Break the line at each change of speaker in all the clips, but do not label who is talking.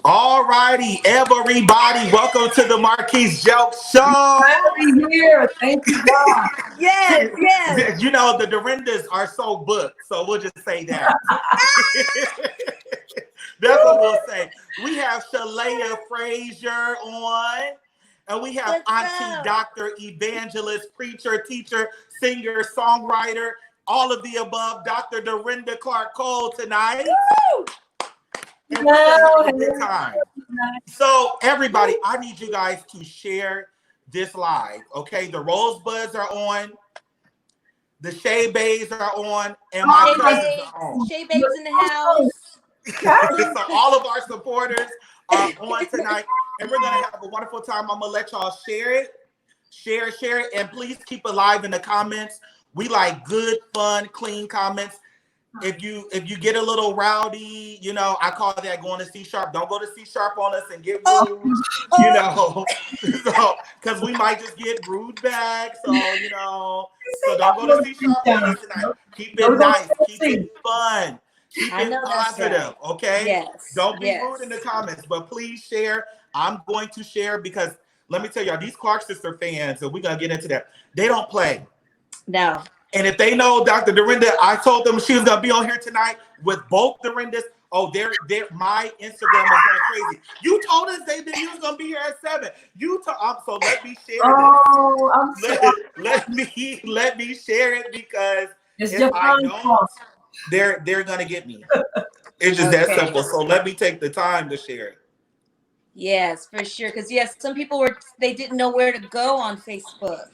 All righty, everybody, welcome to the Marquis Jelks show.
Happy here. Thank you, God.
Yes, yes.
You know, the Dorindas are so booked, so we'll just say that. That's what we'll say. We have Sheléa Frazier on, and we have
What's
Auntie
up?
Dr. Evangelist, preacher, teacher, singer, songwriter, all of the above, Dr. Dorinda Clark Cole tonight.
Woo!
And we're gonna have a good time. So, everybody, I need you guys to share this live, okay? The Rosebuds are on, the Shea Bays are on, and my cousins are on.
Shea Babes in the house.
So, all of our supporters are on tonight, and we're gonna have a wonderful time. I'm gonna let y'all share it, and please keep it live in the comments. We like good, fun, clean comments. If you get a little rowdy, you know, I call that going to C sharp. Don't go to C sharp on us and get rude, you know, so because we might just get rude back. So so don't go to C sharp on us tonight. Keep it nice, keep it fun, keep it positive, okay?
Yes.
Don't be rude in the comments, but please share. I'm going to share because let me tell y'all, these Clark sister fans, and we're gonna get into that. They don't play.
No.
And if they know Dr. Dorinda, I told them she was gonna be on here tonight with both Dorindas. Oh, my Instagram is going crazy. You told us they you was gonna be here at 7. So let me share this. Let me share it because if I don't, they're gonna get me. It's just that simple. So let me take the time to share it.
Yes, for sure. Because some people they didn't know where to go on Facebook.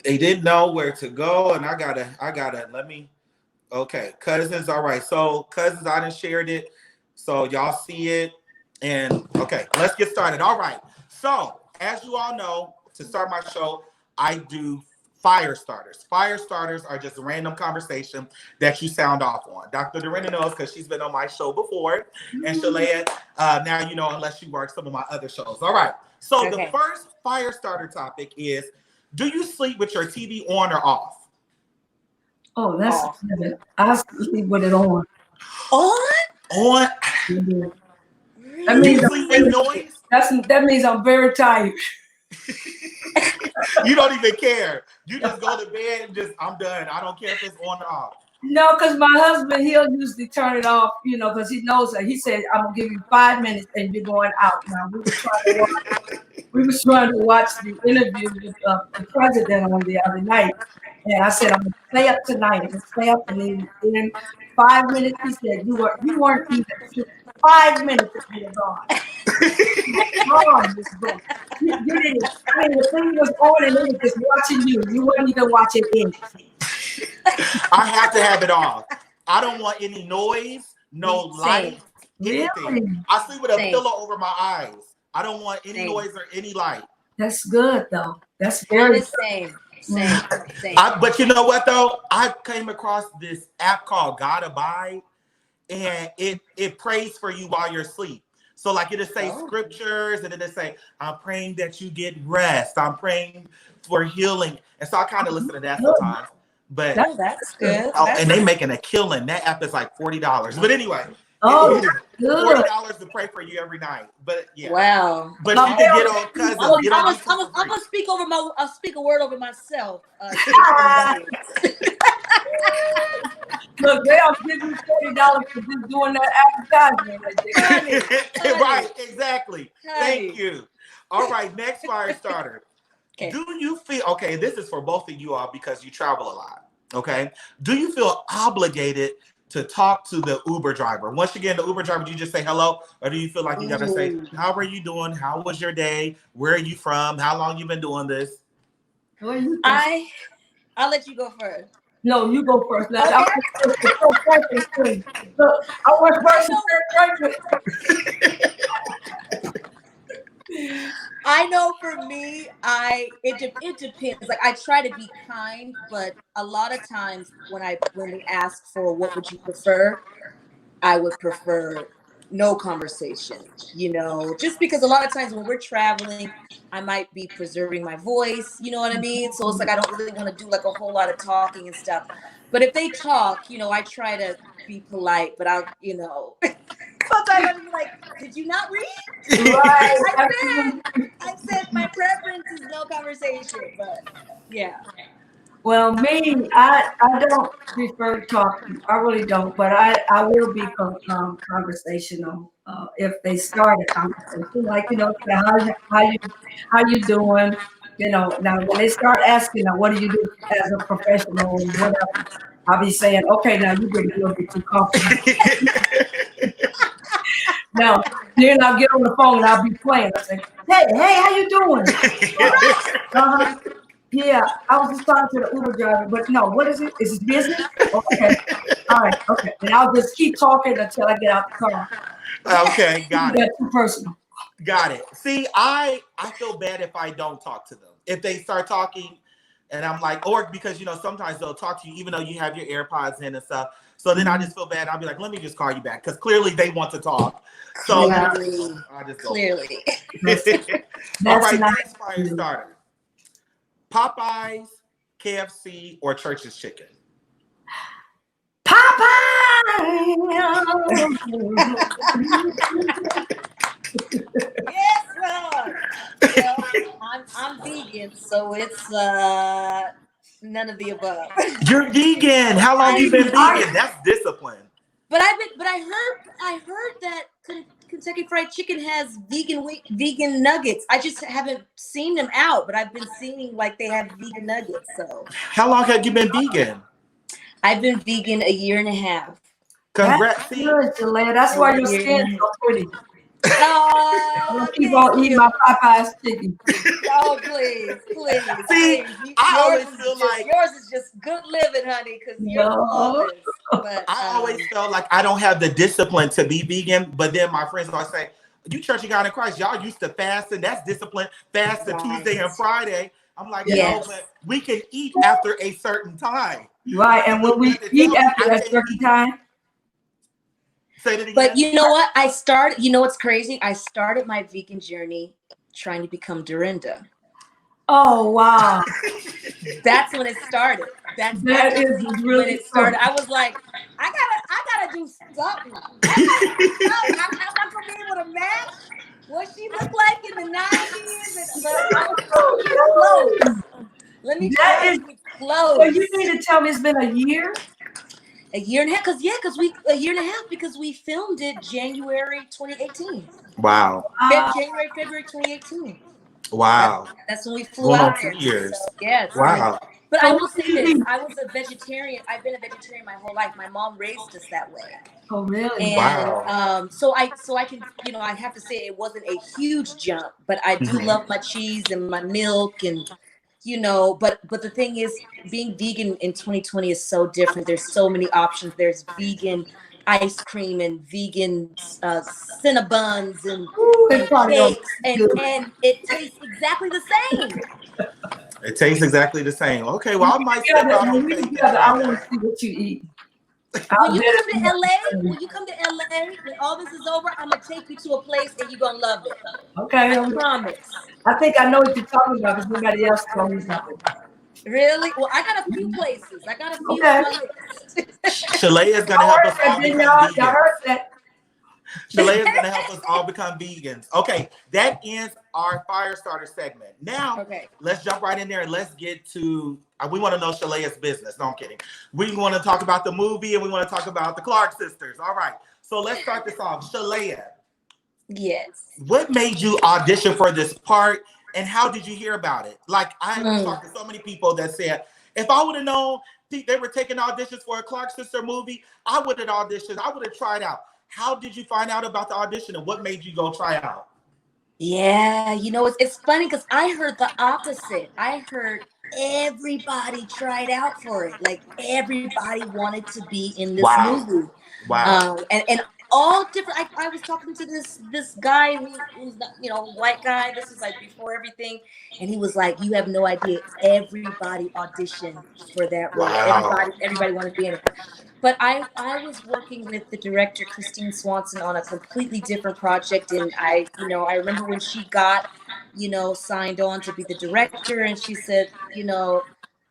They didn't know where to go, and I gotta okay, cousins. All right, so cousins, I done shared it, so y'all see it, and okay, let's get started. All right, so as you all know, to start my show, I do fire starters. Fire starters are just a random conversation that you sound off on. Dr. Dorinda knows because she's been on my show before, and Sheléa, now you know unless you work some of my other shows. All right, so the first fire starter topic is: do you sleep with your TV on or off?
Oh, that's good. I sleep with it on.
On?
That means
sleep with noise?
That means I'm very tired.
You don't even care. You just go to bed and I'm done. I don't care if it's on or off.
No, because my husband, he'll usually turn it off, because he knows that. He said, I'm going to give you 5 minutes and you're going out. Now, we was trying to watch the interview with the president on the other night. And I said, I'm going to stay up tonight. I'm going to stay up. And in 5 minutes, he said, you weren't even 5 minutes and you're gone. You didn't. I mean, the thing was on and it was just watching you. You weren't even watching it.
I have to have it off. I don't want any noise, no light, anything.
Really?
I sleep with a pillow over my eyes. I don't want any noise or any light.
That's good, though. That's very
same.
But you know what, though? I came across this app called God Abide, and it prays for you while you're asleep. So like it'll say scriptures, and then it'll say, I'm praying that you get rest. I'm praying for healing. And so I kind of listen to that sometimes. But
that's good.
And they making a killing. That app is like $40. But anyway, $40 to pray for you every night. But yeah.
Wow.
But you can get on cousins.
I'm gonna speak over I'll speak a word over myself.
Look, they are giving you $40 for just doing that advertisement right there.
Right, exactly. Thank you. All right, next fire starter. Okay. Do you feel, this is for both of you all because you travel a lot, okay? Do you feel obligated to talk to the Uber driver? Once you get in the Uber driver, do you just say hello? Or do you feel like you got to say, how are you doing? How was your day? Where are you from? How long you been doing this?
I'll let you go first.
No, you go first. Now, I went first.
I know for me, it depends. Like I try to be kind, but a lot of times when they ask for what would you prefer, I would prefer no conversation, just because a lot of times when we're traveling, I might be preserving my voice, you know what I mean? So it's like I don't really want to do like a whole lot of talking and stuff. But if they talk, I try to be polite, but I'll, sometimes I'd be like, did you not read?
Right.
I said my preference is no conversation, but yeah.
Well, me, I don't prefer talking. I really don't, but I will be conversational if they start a conversation. Like, say, how you doing? Now when they start asking, now, what do you do as a professional or whatever? I'll be saying, okay, now you get a little bit too comfortable. Now, then I'll get on the phone and I'll be playing. I'll say, hey, how you doing? Uh-huh. Yeah, I was just talking to the Uber driver, but no, what is it? Is it business? Oh, okay. All right, okay. And I'll just keep talking until I get out the car.
Okay, got it.
That's too personal.
Got it. See, I feel bad if I don't talk to them. If they start talking and I'm like, or because, sometimes they'll talk to you even though you have your AirPods in and stuff. So then I just feel bad. I'll be like, let me just call you back because clearly they want to talk. So
Clearly.
I just go.
Clearly.
All right,
nice.
next fire starter. Popeyes, KFC, or Church's Chicken?
Popeye!
Yes, Lord. Well, I'm vegan, so it's none of the above.
You're vegan. How long you been vegan? That's discipline.
But I heard that Kentucky Fried Chicken has vegan nuggets. I just haven't seen them out, but I've been seeing like they have vegan nuggets. So
how long have you been vegan?
I've been vegan a year and a half.
Congrats.
That's good, Sheléa. That's why your skin's so pretty.
Oh,
keep on eating my Popeye's chicken.
Oh, please.
See, I always feel like
yours is just good living, honey, because you're flawless. But
I always felt like I don't have the discipline to be vegan, but then my friends always say, you Church of God in Christ, y'all used to fast, and that's discipline. Fast the Tuesday and Friday. I'm like, no, but we can eat after a certain time.
Right, and when we eat after a certain time.
Say that again.
But you know what? What's crazy? I started my vegan journey trying to become Dorinda.
Oh, wow.
That's when it started. That is really when it started. I was like, I gotta do something. I'm not gonna be able to match what she looked like in the 90s. But I was close. Let me try to be close.
So you need to tell me it's been a year?
A year and a half, because we filmed it January 2018.
Wow.
February 2018.
Wow.
That's when we flew out.
2 years.
Yes.
Wow.
But I will say this: I was a vegetarian. I've been a vegetarian my whole life. My mom raised us that way.
Oh, really?
And,
wow.
So I can, I have to say it wasn't a huge jump, but I do love my cheese and my milk and. But the thing is, being vegan in 2020 is so different. There's so many options. There's vegan ice cream and vegan Cinnabons and cakes, and it tastes exactly the same.
It tastes exactly the same. Okay, well, I might step out on faith.
I want to see what you eat.
When you come to LA, when all this is over, I'm gonna take you to a place and you're gonna love it.
Okay,
I promise.
I think I know what you're talking about because nobody else told me about it.
Really? Well, I got a few places. I got a few.
Sheléa is gonna help us all become
y'all heard that.
Sheléa is gonna help us all become vegans. Okay, that ends our fire starter segment. Now, let's jump right in there and let's get to. We want to know Sheléa's business. No, I'm kidding. We want to talk about the movie and we want to talk about the Clark sisters. All right. So let's start this off. Sheléa.
Yes.
What made you audition for this part and how did you hear about it? Like, I talked to so many people that said, if I would have known they were taking auditions for a Clark sister movie, I would have auditioned. I would have tried out. How did you find out about the audition and what made you go try out?
Yeah, it's funny because I heard the opposite. I heard everybody tried out for it. Like everybody wanted to be in this movie.
Wow.
And all different. I was talking to this guy who's white guy. This is like before everything, and he was like, "You have no idea. Everybody auditioned for that role.
Wow.
Everybody wanted to be in it." But I was working with the director Christine Swanson on a completely different project, and I remember when she got signed on to be the director, and she said,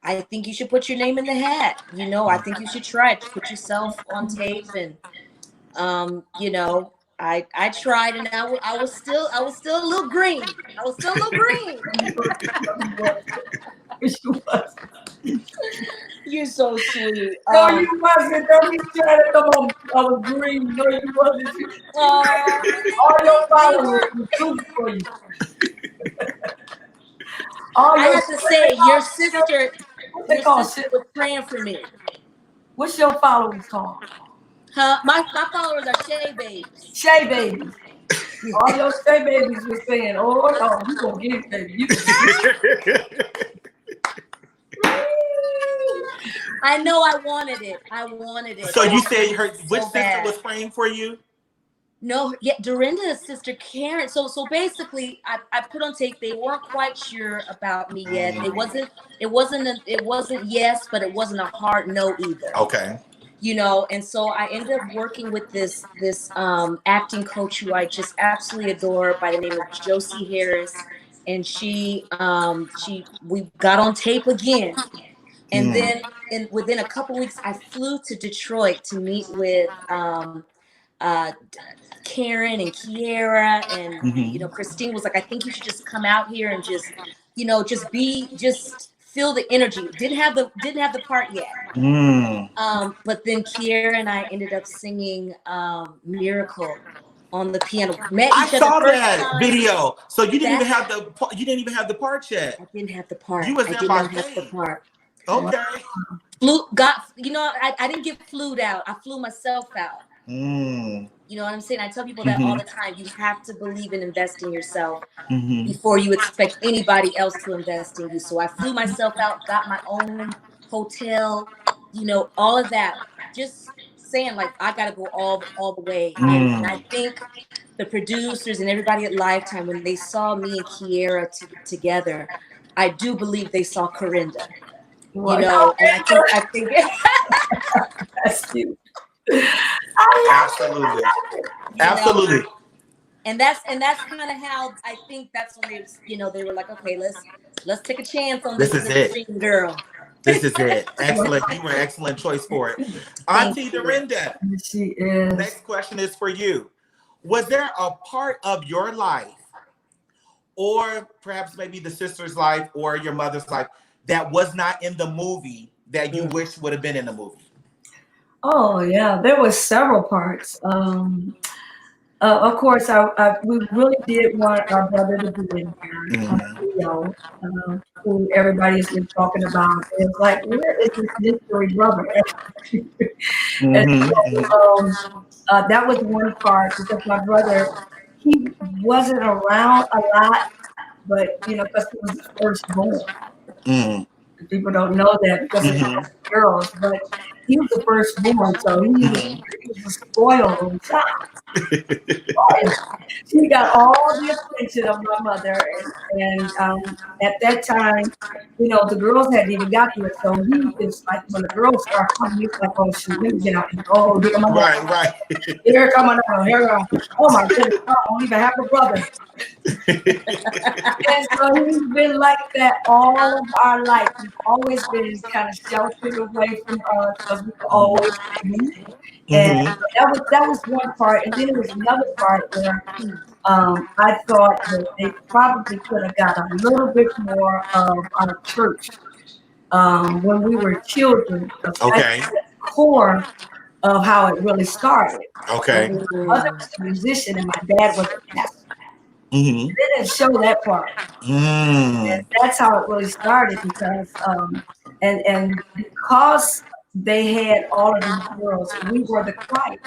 I think you should put your name in the hat. I think you should try it. Put yourself on tape, and I tried, and I was still a little green. I was still a little green. You're so sweet.
No, you wasn't. Don't be trying to come on. I was green. No, you wasn't.
Oh,
All your
they
followers
were.
were rooting for you.
I have to say, your sister was praying for me.
What's your followers called?
Huh? My followers are Shay Babes.
Shay Babies. All your Shay Babies were saying, "Oh no, you gonna get it, baby."
I know I wanted it. I wanted it.
So you say which
so
sister was praying for you?
No, yeah, Dorinda's sister Karen. So basically, I put on tape. They weren't quite sure about me yet. It wasn't yes, but it wasn't a hard no either.
Okay.
You know, and so I ended up working with this acting coach who I just absolutely adore by the name of Josie Harris, and we got on tape again, and then within a couple weeks I flew to Detroit to meet with Karen and Kiera, and you know, Christine was like, I think you should just come out here and just feel the energy. Didn't have the part yet. But then Kiera and I ended up singing Miracle on the piano.
I saw that video. So you didn't even have the part yet.
I didn't have the part.
You was
I
there
did
by
not have the part.
Okay.
I didn't get flued out. I flew myself out. You know what I'm saying? I tell people that all the time. You have to believe and invest in yourself before you expect anybody else to invest in you. So I flew myself out, got my own hotel, you know, all of that. Just saying, like, I got to go all the way. And I think the producers and everybody at Lifetime, when they saw me and Kiera together, I do believe they saw Corinda. You know, and I think
that's cute.
Absolutely. Absolutely.
And that's kind of how I think that's when they were like, okay, let's take a chance on this dream girl.
This is it. Excellent. You were an excellent choice for it. Auntie Dorinda.
She is.
Next question is for you. Was there a part of your life, or perhaps maybe the sister's life or your mother's life, that was not in the movie that you wish would have been in the movie?
Oh yeah, there was several parts. Of course, we really did want our brother to be in here. Who everybody's been talking about. It's like, where is this mystery brother? That was one part, because my brother, he wasn't around a lot, but you know, because he was the firstborn. People don't know that because it's girls, but he was the firstborn, so he was a spoiled child. She got all the attention of my mother, and at that time, you know, the girls hadn't even got here, so he was like, when the girls started coming, he was like, oh shoot, let me get out. Oh, here come my mother.
Right.
Here come my mother. Here come. Oh my goodness, I don't even have a brother. And so he's been like that all of our life. He's always been kind of sheltered away from us because we were always him. And that was one part. And then there was another part where I thought that they probably could have got a little bit more of our church when we were children.
Okay.
That's the core of how it really started.
Okay.
My mother was a musician and my dad was a pastor. They didn't show that part. And that's how it really started, because and because they had all of these girls, we were the choir.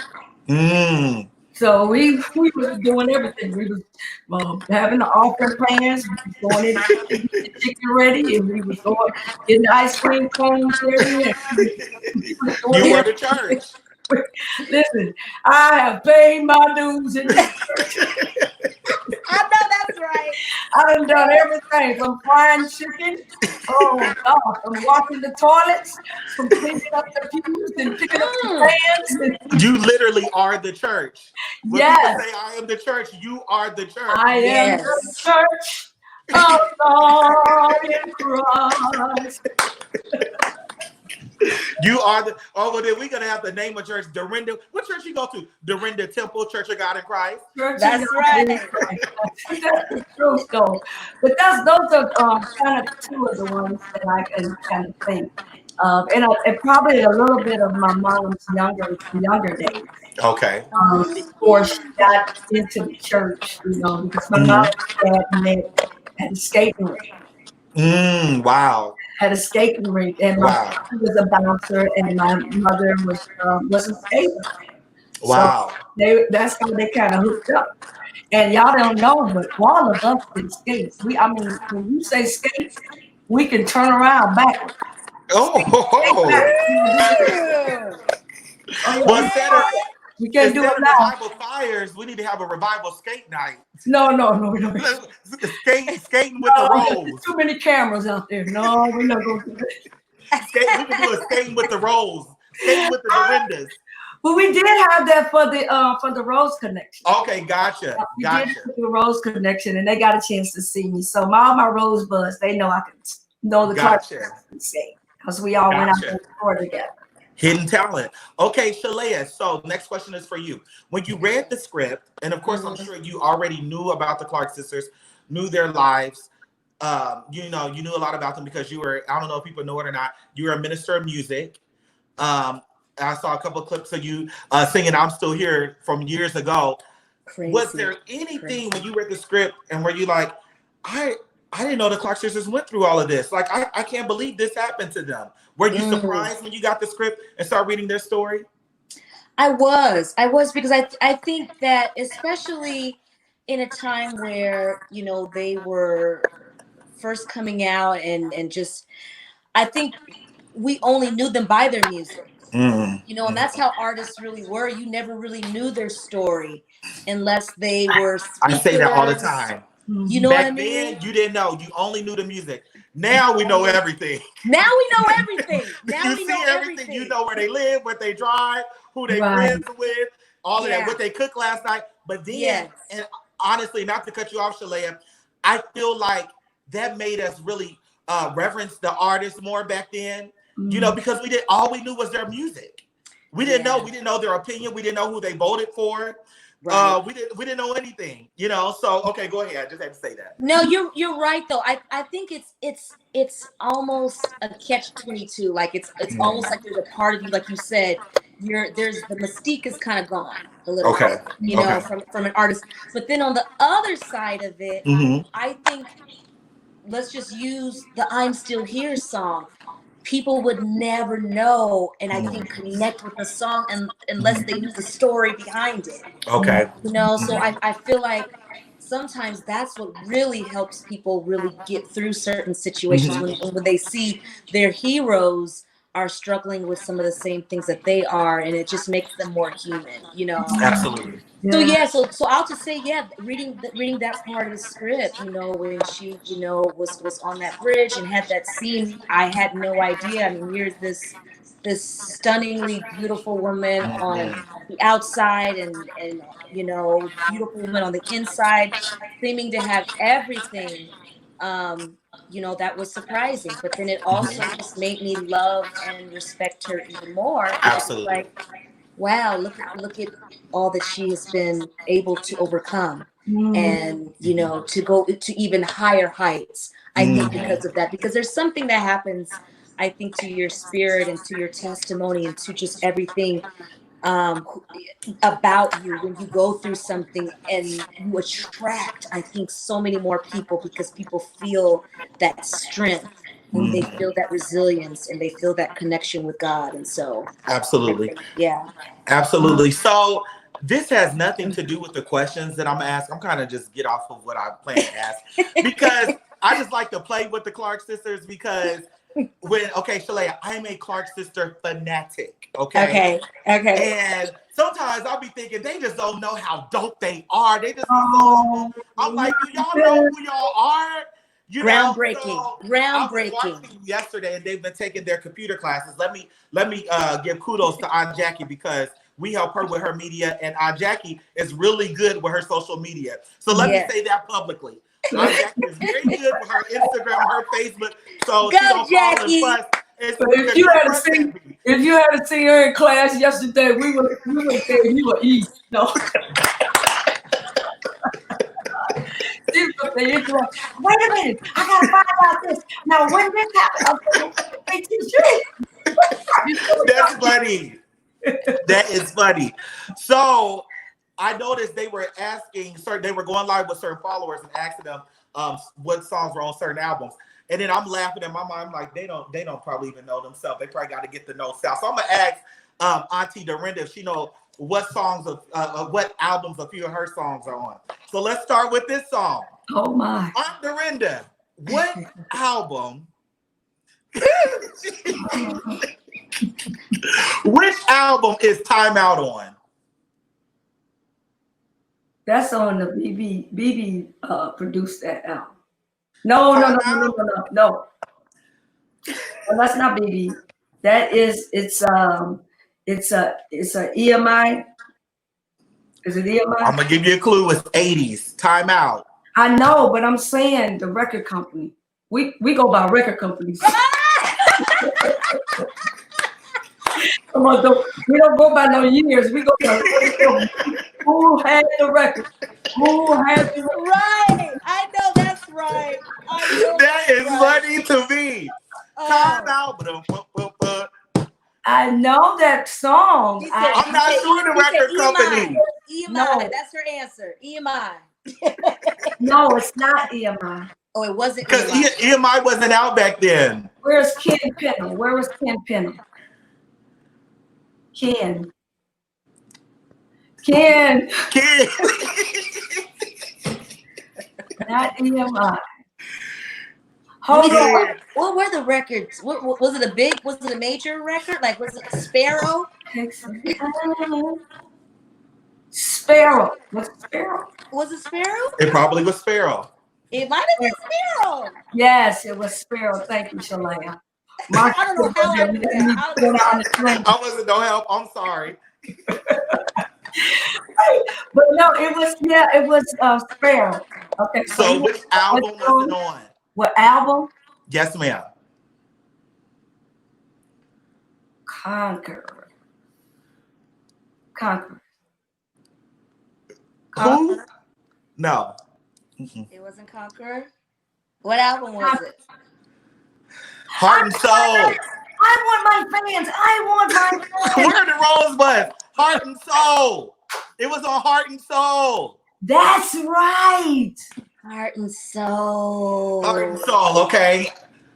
So we was doing everything. We was having the offering plans, we was going in to get the chicken ready, and we was going getting the ice cream cones ready. You
were the church.
Listen, I have paid my dues in this church.
I know that's right.
I done everything from frying chicken, from washing the toilets, from cleaning up the pews and picking up the pans.
You literally are the church. When people say I am the church, you are the church.
I am the church of God in Christ.
You are the. Oh, well, then we're gonna have to name a church. Dorinda. What church you go to? Dorinda Temple Church of God in Christ.
That's right.
That's the truth, though. But those are kind of two of the ones that I can kind of think of, and probably a little bit of my mom's younger days.
Okay.
Before she got into the church, because my mom and dad met at a skating rink.
Wow.
At a skating rink, and my father was a bouncer, and my mother was a skater.
Wow.
So that's how they kind of hooked up. And y'all don't know, but all of us can skate. When you say skate, we can turn around backwards.
Well, instead of
revival
fires, we need to have a revival skate night.
No.
Skating with the rolls.
There's too many cameras out there. No, we're not going to do that.
We can do a skating with the rolls. Skating with the Dorindas.
But we did have that for the Rose Connection.
Okay, gotcha.
We did the Rose Connection, and they got a chance to see me. So all my Rosebuds, they know I can know the
gotcha.
Skate because we all went out on the floor together.
Hidden talent. Okay, Sheléa. So next question is for you. When you read the script, and of course I'm sure you already knew about the Clark sisters, knew their lives. You knew a lot about them because you were, I don't know if people know it or not, you were a minister of music. I saw a couple of clips of you singing "I'm Still Here" from years ago. Crazy. Was there anything when you read the script and were you like, I didn't know the Clark sisters went through all of this. Like, I can't believe this happened to them. Were you surprised when you got the script and started reading their story?
I was because I think that especially in a time where, they were first coming out and just, I think we only knew them by their music. And that's how artists really were. You never really knew their story unless they were speakers.
I say that all the time.
You know
Back
what I mean?
then, you didn't know. You only knew the music. Now we know everything.
Now we know everything.
Now we know everything. You know where they live, what they drive, who they friends with, all of that, what they cooked last night. But then, and honestly, not to cut you off, Sheléa, I feel like that made us really reverence the artists more back then. Because all we knew was their music. We didn't know. We didn't know their opinion. We didn't know who they voted for. Right. We didn't know anything. So okay, go ahead. I just had to say that. No,
you're right though. I think it's almost a catch-22. Like it's almost like there's a part of you, like you said, there's the mystique is kind of gone a little bit, from an artist. But then on the other side of it, I think let's just use the "I'm Still Here" song. People would never know, and I think connect with the song unless they knew the story behind it.
Okay.
So I feel like sometimes that's what really helps people really get through certain situations when they see their heroes are struggling with some of the same things that they are, and it just makes them more human,
Absolutely.
So I'll just say, reading that part of the script, when she, was on that bridge and had that scene, I had no idea. I mean, here's this stunningly beautiful woman on the outside and beautiful woman on the inside, seeming to have everything. That was surprising, but then it also just made me love and respect her even more.
Absolutely.
Like, wow, look at all that she has been able to overcome, and to go to even higher heights. I think because of that, because there's something that happens, I think, to your spirit and to your testimony and to just everything about you when you go through something, and you attract, I think, so many more people because people feel that strength and they feel that resilience and they feel that connection with God. And so
absolutely. Absolutely. So this has nothing to do with the questions that I'm gonna ask. I'm kind of just get off of what I plan to ask because I just like to play with the Clark sisters because Sheléa, I'm a Clark sister fanatic. Okay. And sometimes I'll be thinking they just don't know how dope they are. They just I'm like, do y'all know who y'all are?
Groundbreaking.
I was watching yesterday, and they've been taking their computer classes. Let me give kudos to Aunt Jackie because we help her with her media, and Aunt Jackie is really good with her social media. So let me say that publicly. Aunt Jackie is very good with her Instagram, her Facebook. So she don't fall and fuss
If you had to see her in class yesterday, we would say you were eat. No. She was saying, wait a minute, I gotta find out this. Now when this happened, they teach you.
That's funny. That is funny. So I noticed they were going live with certain followers and asking them what songs were on certain albums. And then I'm laughing in my mind, I'm like, they don't probably even know themselves. They probably got to get the notes out. So I'm gonna ask Auntie Dorinda if she know what songs of what albums a few of her songs are on. So let's start with this song.
Oh my.
Aunt Dorinda, what album? Which album is Time Out on?
That's on the BB produced that album. No. Well, that's not BB. That is it's a EMI. Is it EMI?
I'm gonna give you a clue. It's 80s. Time Out.
I know, but I'm saying the record company. We go by record companies. Come on, we don't go by no years. We go by who had the record. Who had the record.
Right. I know that's right.
That is funny to me. Time Out.
I know that song.
I'm not sure the record company.
EMI.
No.
That's her answer. EMI.
No, it's not EMI.
Oh, it wasn't
Because
EMI.
EMI wasn't out back then.
Where's Ken Penham? Where was Ken Penham? Ken. Not EMI. Hold on.
What were the records? What was it? Was it a major record? Like, was it Sparrow?
Sparrow. What's Sparrow?
Was it Sparrow?
It probably was Sparrow.
It might have been Sparrow.
Yes, it was Sparrow. Thank you, Sheléa.
I don't know how I did that.
I wasn't no help. I'm sorry.
But no, it was Sparrow. Okay.
So which album was it on?
What album?
Yes, ma'am.
Conqueror.
Who? No.
It wasn't Conqueror. What album was it?
Heart and Soul.
I want my fans.
Where the Rosebud? Heart and Soul. It was on Heart and Soul.
That's right.
Heart and Soul.
Heart and Soul. Okay.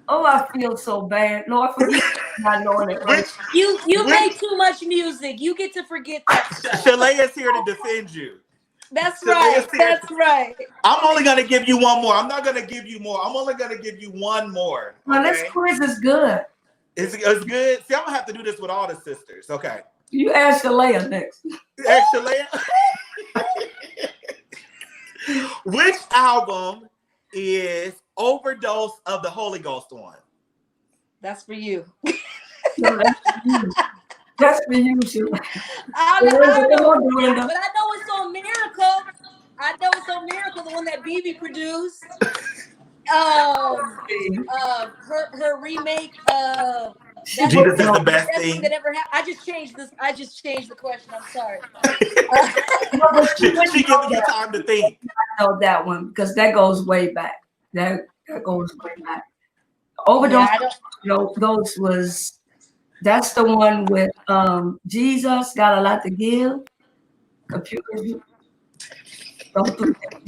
Oh, I feel so bad. Lord, forgive me for not knowing it. Right?
You make too much music. You get to forget that stuff.
Sheléa is here to defend you.
That's right. That's right.
I'm only going to give you one more. I'm not going to give you more. I'm only going to give you one more. Okay?
Well, this quiz is good.
It's good. See, I'm going to have to do this with all the sisters. Okay.
You ask Sheléa next.
Ask Sheléa. Which album is Overdose of the Holy Ghost on?
That's for you.
That's for you, Sheléa.
I don't know, but I know it's on Miracle. The one that BB produced. Her remake of
Jesus is the best thing
that ever happened. I just changed the question. I'm sorry.
She giving you time to think.
I know that one because that goes way back. That goes way back. Overdose. Those was. That's the one with Jesus got a lot to give. Computers. Don't do that.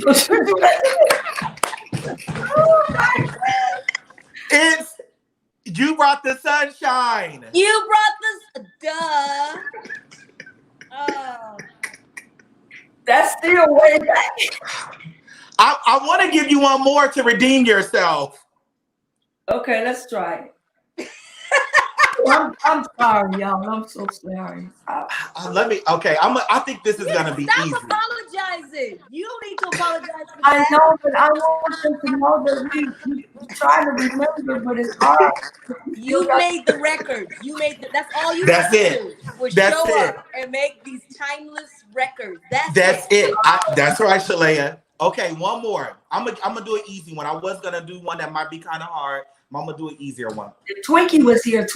It's You Brought the Sunshine.
You brought this. Duh. Oh.
That's still way back.
I want to give you one more to redeem yourself.
Okay, let's try it. I'm sorry, y'all. I'm so sorry.
I think this is gonna be easy.
Stop apologizing. You don't need to apologize for that.
I know, but I want them to know that we try to remember, but it's hard.
You made the record. That's all you
That's
have to
it.
do. Was
That's
show
it.
up and make these timeless records. That's
it. That's right, Sheléa. Okay, one more. I'm gonna do an easy one. I was gonna do one that might be kind of hard, I'm gonna do an easier one.
If Twinkie was here,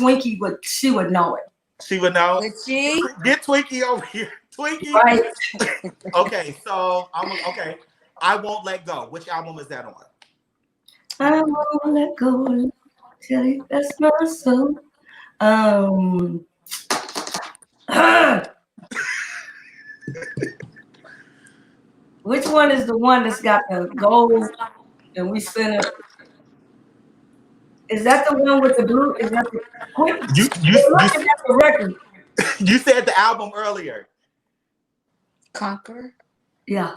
she would know it.
She would know.
Would she?
Get Twinkie over here. Twinkie.
Right.
Okay, so okay. I Won't Let Go. Which album is that on?
I won't let go till you that's my soul. Which one is the one that's got the gold and we spin it? Is that the one with the blue? Is that the quick?
You
Looking at the record.
you said the album earlier.
Conqueror.
Yeah.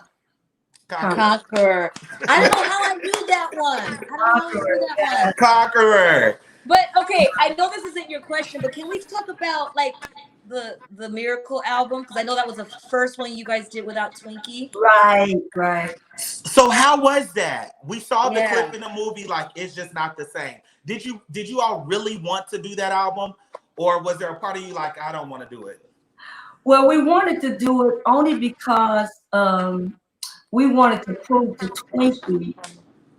Conqueror. I don't know how I knew that one.
Conqueror.
But okay, I know this isn't your question, but can we talk about like the Miracle album? Because I know that was the first one you guys did without Twinkie.
Right.
So how was that? We saw the
Yeah.
clip in the movie, like it's just not the same. Did you all really want to do that album? Or was there a part of you like, I don't want to do it?
Well, we wanted to do it only because we wanted to prove to Twinkie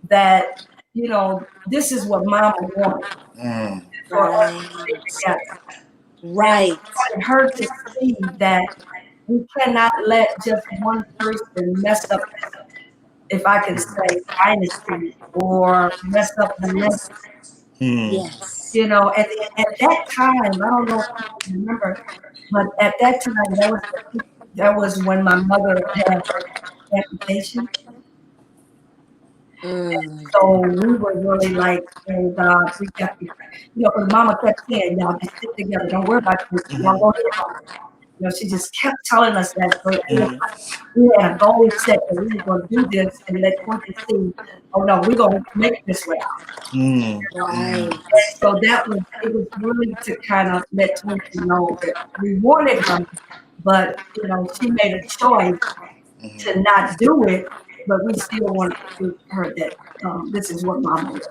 that, you know, this is what Mama wanted. For us to stay together.
Right.
I wanted her to see that we cannot let just one person mess up, if I can say, dynasty or mess up the legacy.
Yes.
You know, at that time, I don't know if you remember, but at that time, that was when my mother had amputation. So we were really like, oh God, we got to, you know, because Mama kept saying, y'all just sit together, don't worry about this, y'all go hit on it. You know, she just kept telling us that. So we had a goal set that we were going to do this and let Twinkie see, oh no, we're going to make this way out.
Right.
So it was really to kind of let Twinkie know that we wanted her, but you know, she made a choice to not do it, but we still wanted to prove to her that this is what Mama was.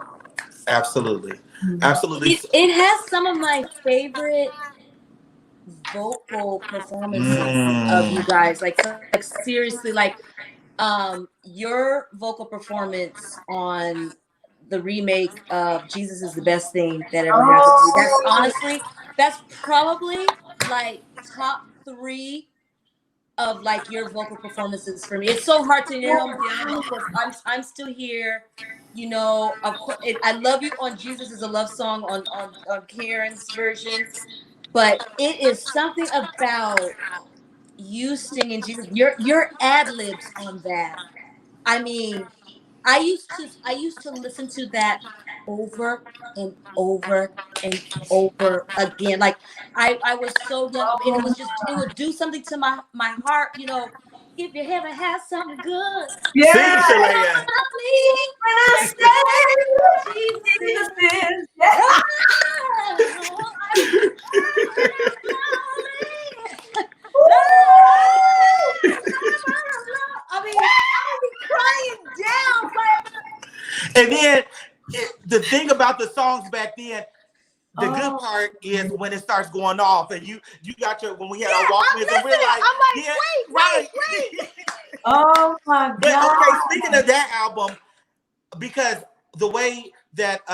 Absolutely. Absolutely.
It has some of my favorite vocal performances of you guys. Like seriously, like your vocal performance on the remake of Jesus Is the Best Thing That Ever Happened to Me. That's honestly, that's probably like top 3 of like your vocal performances for me. It's so hard to narrow them down. Of course, I'm Still Here. You know, of course, I Love You on Jesus is a love song on Karen's version, but it is something about you singing Jesus. Your ad libs on that. I mean, I used to listen to that over and over and over again. Like I was so young, and it would do something to my heart. You know, if you ever had something good,
Yeah.
Sing, Sheléa.
Jesus is.
I mean, I'll be crying down, but
And then the thing about the songs back then, the good part is when it starts going off, and you got your, when we had our Walkmans, and we're like,
wait.
Oh my God.
But okay, speaking of that album, because the way that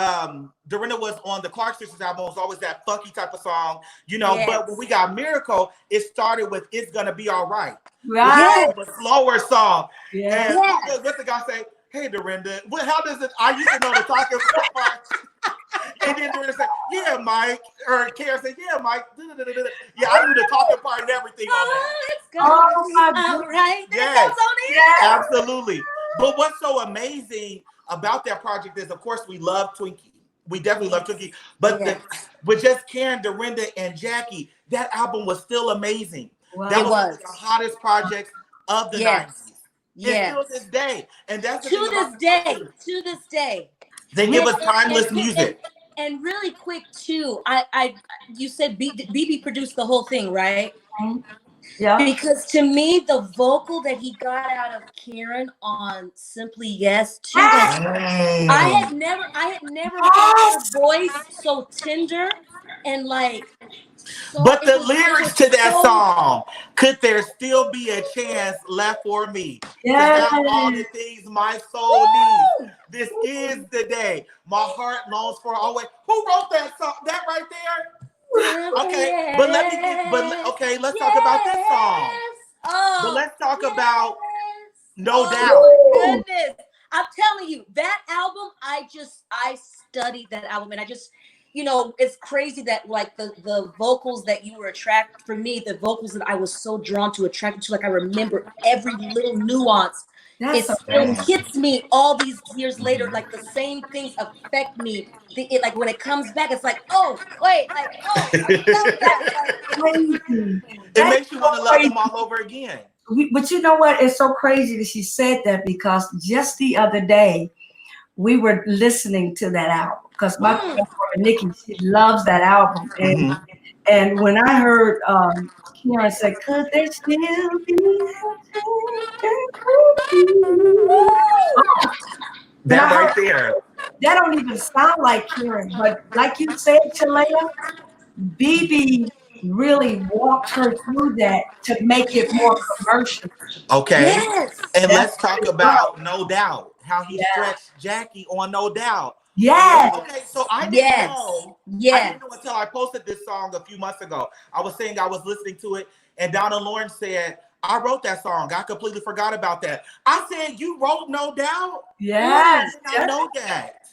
Dorinda was on the Clark Sisters album was always that funky type of song, you know.
Yes.
But when we got Miracle, it started with "It's Gonna Be All Right,"
Right.
a slower song.
Yeah.
And what's the guy say? Hey, Dorinda, how does it? I used to know the talking part. And then Dorinda said, "Yeah, Mike," or Karen said, "Yeah, Mike." Yeah, I knew the talking part and everything on that.
It's gonna be
my God.
all right.
Yes.
Yes.
Absolutely. But what's so amazing about that project is, of course, we love Twinkie. We definitely love Twinkie. But with just Karen, Dorinda, and Jackie, that album was still amazing.
Wow.
That
It was
the hottest project of the 90s.
Yes.
And still this day. And that's the
To
thing
this
about
day. To this day.
they give us timeless music.
And really quick too, you said BB produced the whole thing, right?
Yeah.
Because to me, the vocal that he got out of Karen on Simply Yes, to this, I had never heard her voice so tender and like. So
but the
it
lyrics
was
to that
so-
song, could there still be a chance left for me to have all the things my soul needs? This is the day my heart longs for always. Who wrote that song? That right there? Okay, but let me get, okay, let's talk about this song.
Oh,
But let's talk about No
oh
Doubt.
my goodness. I'm telling you, that album, I studied that album, and I just, you know, it's crazy that like the vocals that you were attracted, for me, the vocals that I was so drawn to, attracted to, like I remember every little nuance. It still hits me all these years later. Like the same things affect me. Like when it comes back, it's like, oh wait, like oh, I felt that.
It makes you want to love them all over again.
But you know what? It's so crazy that she said that, because just the other day we were listening to that album, because my girlfriend Nikki, she loves that album, and when I heard Karen say, "Could there still be
that right there?"
That don't even sound like Karen, but like you said, Sheléa, BB really walked her through that to make it more commercial.
Okay.
Yes.
And let's talk about No Doubt, how he stretched Jackie on No Doubt.
Yes.
Okay, so I didn't know. I didn't know until I posted this song a few months ago. I was saying I was listening to it, and Donna Lawrence said, I wrote that song. I completely forgot about that. I said, you wrote No Doubt?
Yes.
I know that.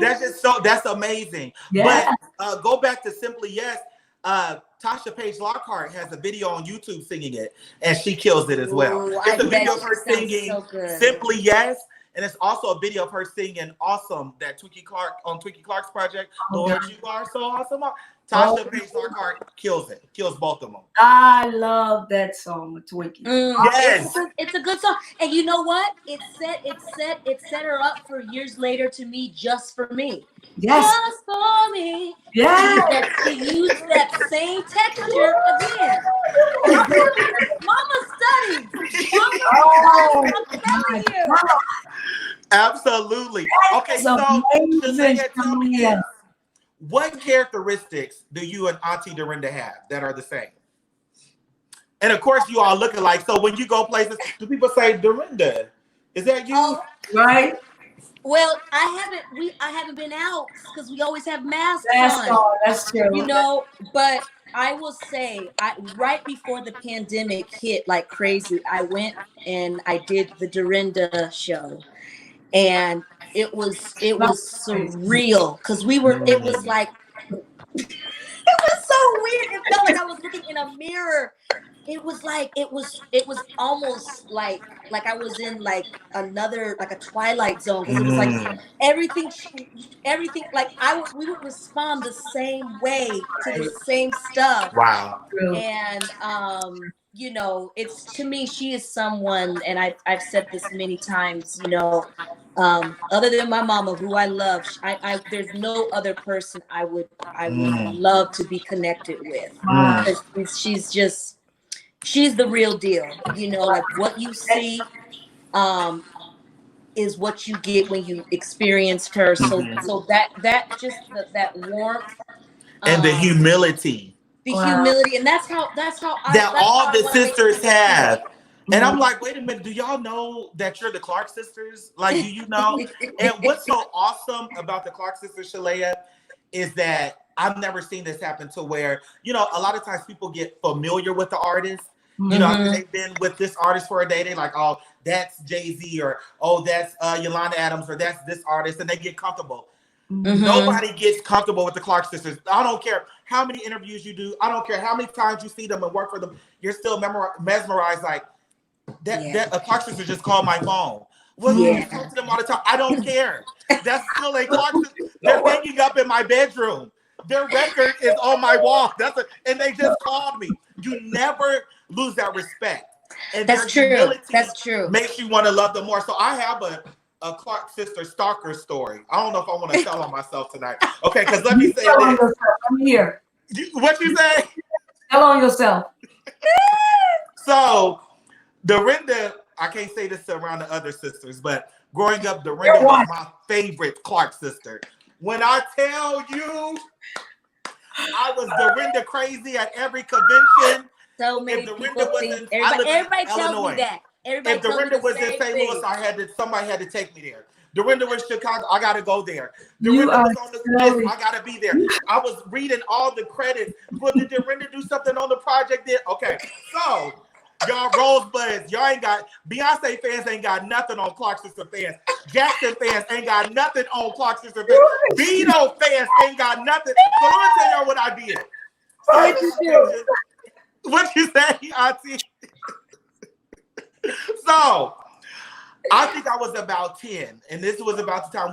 That's just that's amazing.
Yeah.
But go back to Simply Yes. Tasha Page Lockhart has a video on YouTube singing it, and she kills it as well.
Ooh,
it's a video of her singing
so
Simply Yes, and it's also a video of her singing Awesome, that Twinkie Clark's project. Lord, you are so awesome. Tasha Page Lockhart kills it. Kills both of them.
I love that song with Twinkie.
Yes.
It's a good song. And you know what? It set her up for years later to me, Just for Me.
Yes.
Just for me.
Yeah.
She used that same texture again. Mama studies. I'm telling you.
Absolutely. Okay, so Sheléa, tell me this. What characteristics do you and Auntie Dorinda have that are the same? And of course, you all look alike. So when you go places, do people say, Dorinda, is that you?
Right.
Well, I haven't been out because we always have masks on.
That's true.
You know, but I will say, right before the pandemic hit like crazy, I went and I did the Dorinda show, and it was surreal because it was like it was so weird. It felt like I was looking in a mirror. It was like it was almost like I was in like another, like a Twilight Zone, because it was like everything like we would respond the same way to the same stuff.
Wow.
And you know, it's, to me, she is someone, and I've said this many times, you know, other than my mama, who I love, there's no other person I would love to be connected with. She's the real deal. You know, like what you see is what you get when you experience her. So that just that warmth
and the humility.
And that's how
all the sisters have. And I'm like, wait a minute, do y'all know that you're the Clark sisters? Like, do you know? And what's so awesome about the Clark sisters, Sheléa, is that I've never seen this happen to where, you know, a lot of times people get familiar with the artist. You know, after they've been with this artist for a day, they're like, oh, that's Jay-Z, or oh, that's Yolanda Adams, or that's this artist, and they get comfortable. Nobody gets comfortable with the Clark sisters. I don't care how many interviews you do. I don't care how many times you see them and work for them. You're still mesmerized, like, that a Clark sister just called my phone. Well, you talk to them all the time. I don't care. That's still a Clark sister. They're hanging up in my bedroom. Their record is on my wall. And they just called me. You never lose that respect. And
that's true. That's true.
Makes you want to love them more. So I have a Clark sister stalker story. I don't know if I want to tell on myself tonight. Okay, because let me say this.
I'm here.
What you say?
Tell on yourself.
So Dorinda, I can't say this around the other sisters, but growing up, Dorinda was my favorite Clark sister. When I tell you, I was Dorinda crazy at every convention.
So many
If Dorinda
people
was
think,
in, I live
everybody
in
tells
Illinois.
me that. Everybody
If
tells me
Dorinda
the
was in
same
St.
thing.
Louis, somebody had to take me there. Dorinda was Chicago, I gotta go there.
You
Dorinda
are
was on the list, I gotta be there. I was reading all the credits. But did Dorinda do something on the project? Okay, so y'all Rosebuds, y'all ain't got Beyonce fans ain't got nothing on Clark Sister fans. Jackson fans ain't got nothing on Clark Sister fans. Beto fans ain't got nothing. So let me tell y'all what I did. What you say, Auntie? So I think I was about 10, and this was about the time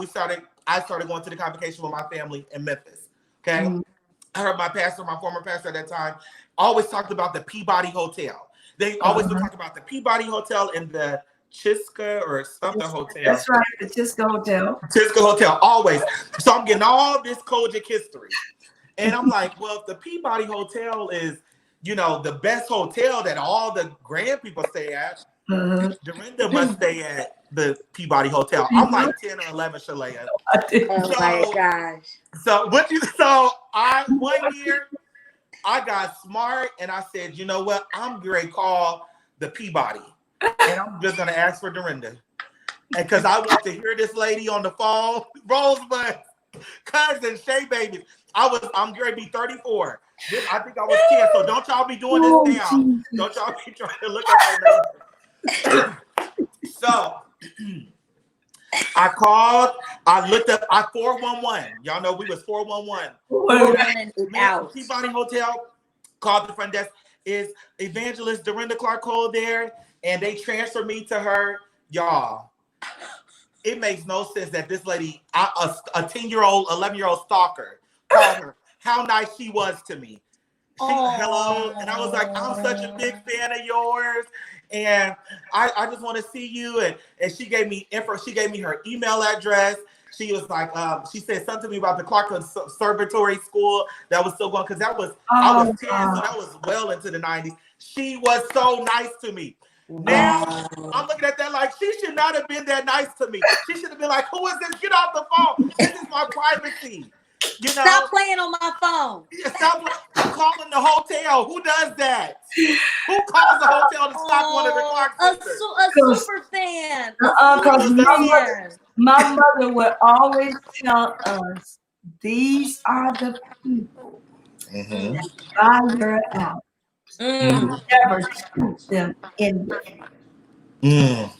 I started going to the convocation with my family in Memphis. Okay. Mm-hmm. I heard my former pastor at that time, always talked about the Peabody Hotel. They always would talk about the Peabody Hotel and the Chiska or something hotel.
That's right, the Chiska Hotel.
Chiska Hotel, always. So I'm getting all this Kojic history. And I'm like, well, if the Peabody Hotel is, the best hotel that all the grand people stay at, Dorinda must stay at the Peabody Hotel. I'm like 10 or 11, Sheléa.
Oh my gosh.
So one year I got smart and I said, you know what? I'm going to call the Peabody. And I'm just going to ask for Dorinda. And because I want to hear this lady on the phone, Rosebud, cousin, Shay babies. I'm going to be 34. I think I was 10. So don't y'all be doing this now. Don't y'all be trying to look up my name. So I called, I looked up, 411. Y'all know we was 411.
Out.
Peabody Hotel, called the front desk. Is Evangelist Dorinda Clark Cole there? And they transferred me to her. Y'all, it makes no sense that this lady, a 10-year-old, 11-year-old stalker, called her. How nice she was to me. Hello. And I was like, I'm such a big fan of yours. And I just want to see you. And she gave me info. She gave me her email address. She was like, she said something to me about the Clark Conservatory School that was still going, because I was 10, so that was well into the 90s. She was so nice to me. Now I'm looking at that like she should not have been that nice to me. She should have been like, who is this? Get off the phone. This is my privacy.
Stop playing on my phone.
Stop calling the hotel. Who does that? Who calls the hotel to stop one of the Clark sisters?
A super fan.
Because my mother would always tell us, these are the people that buy your out. Never scoop them in there.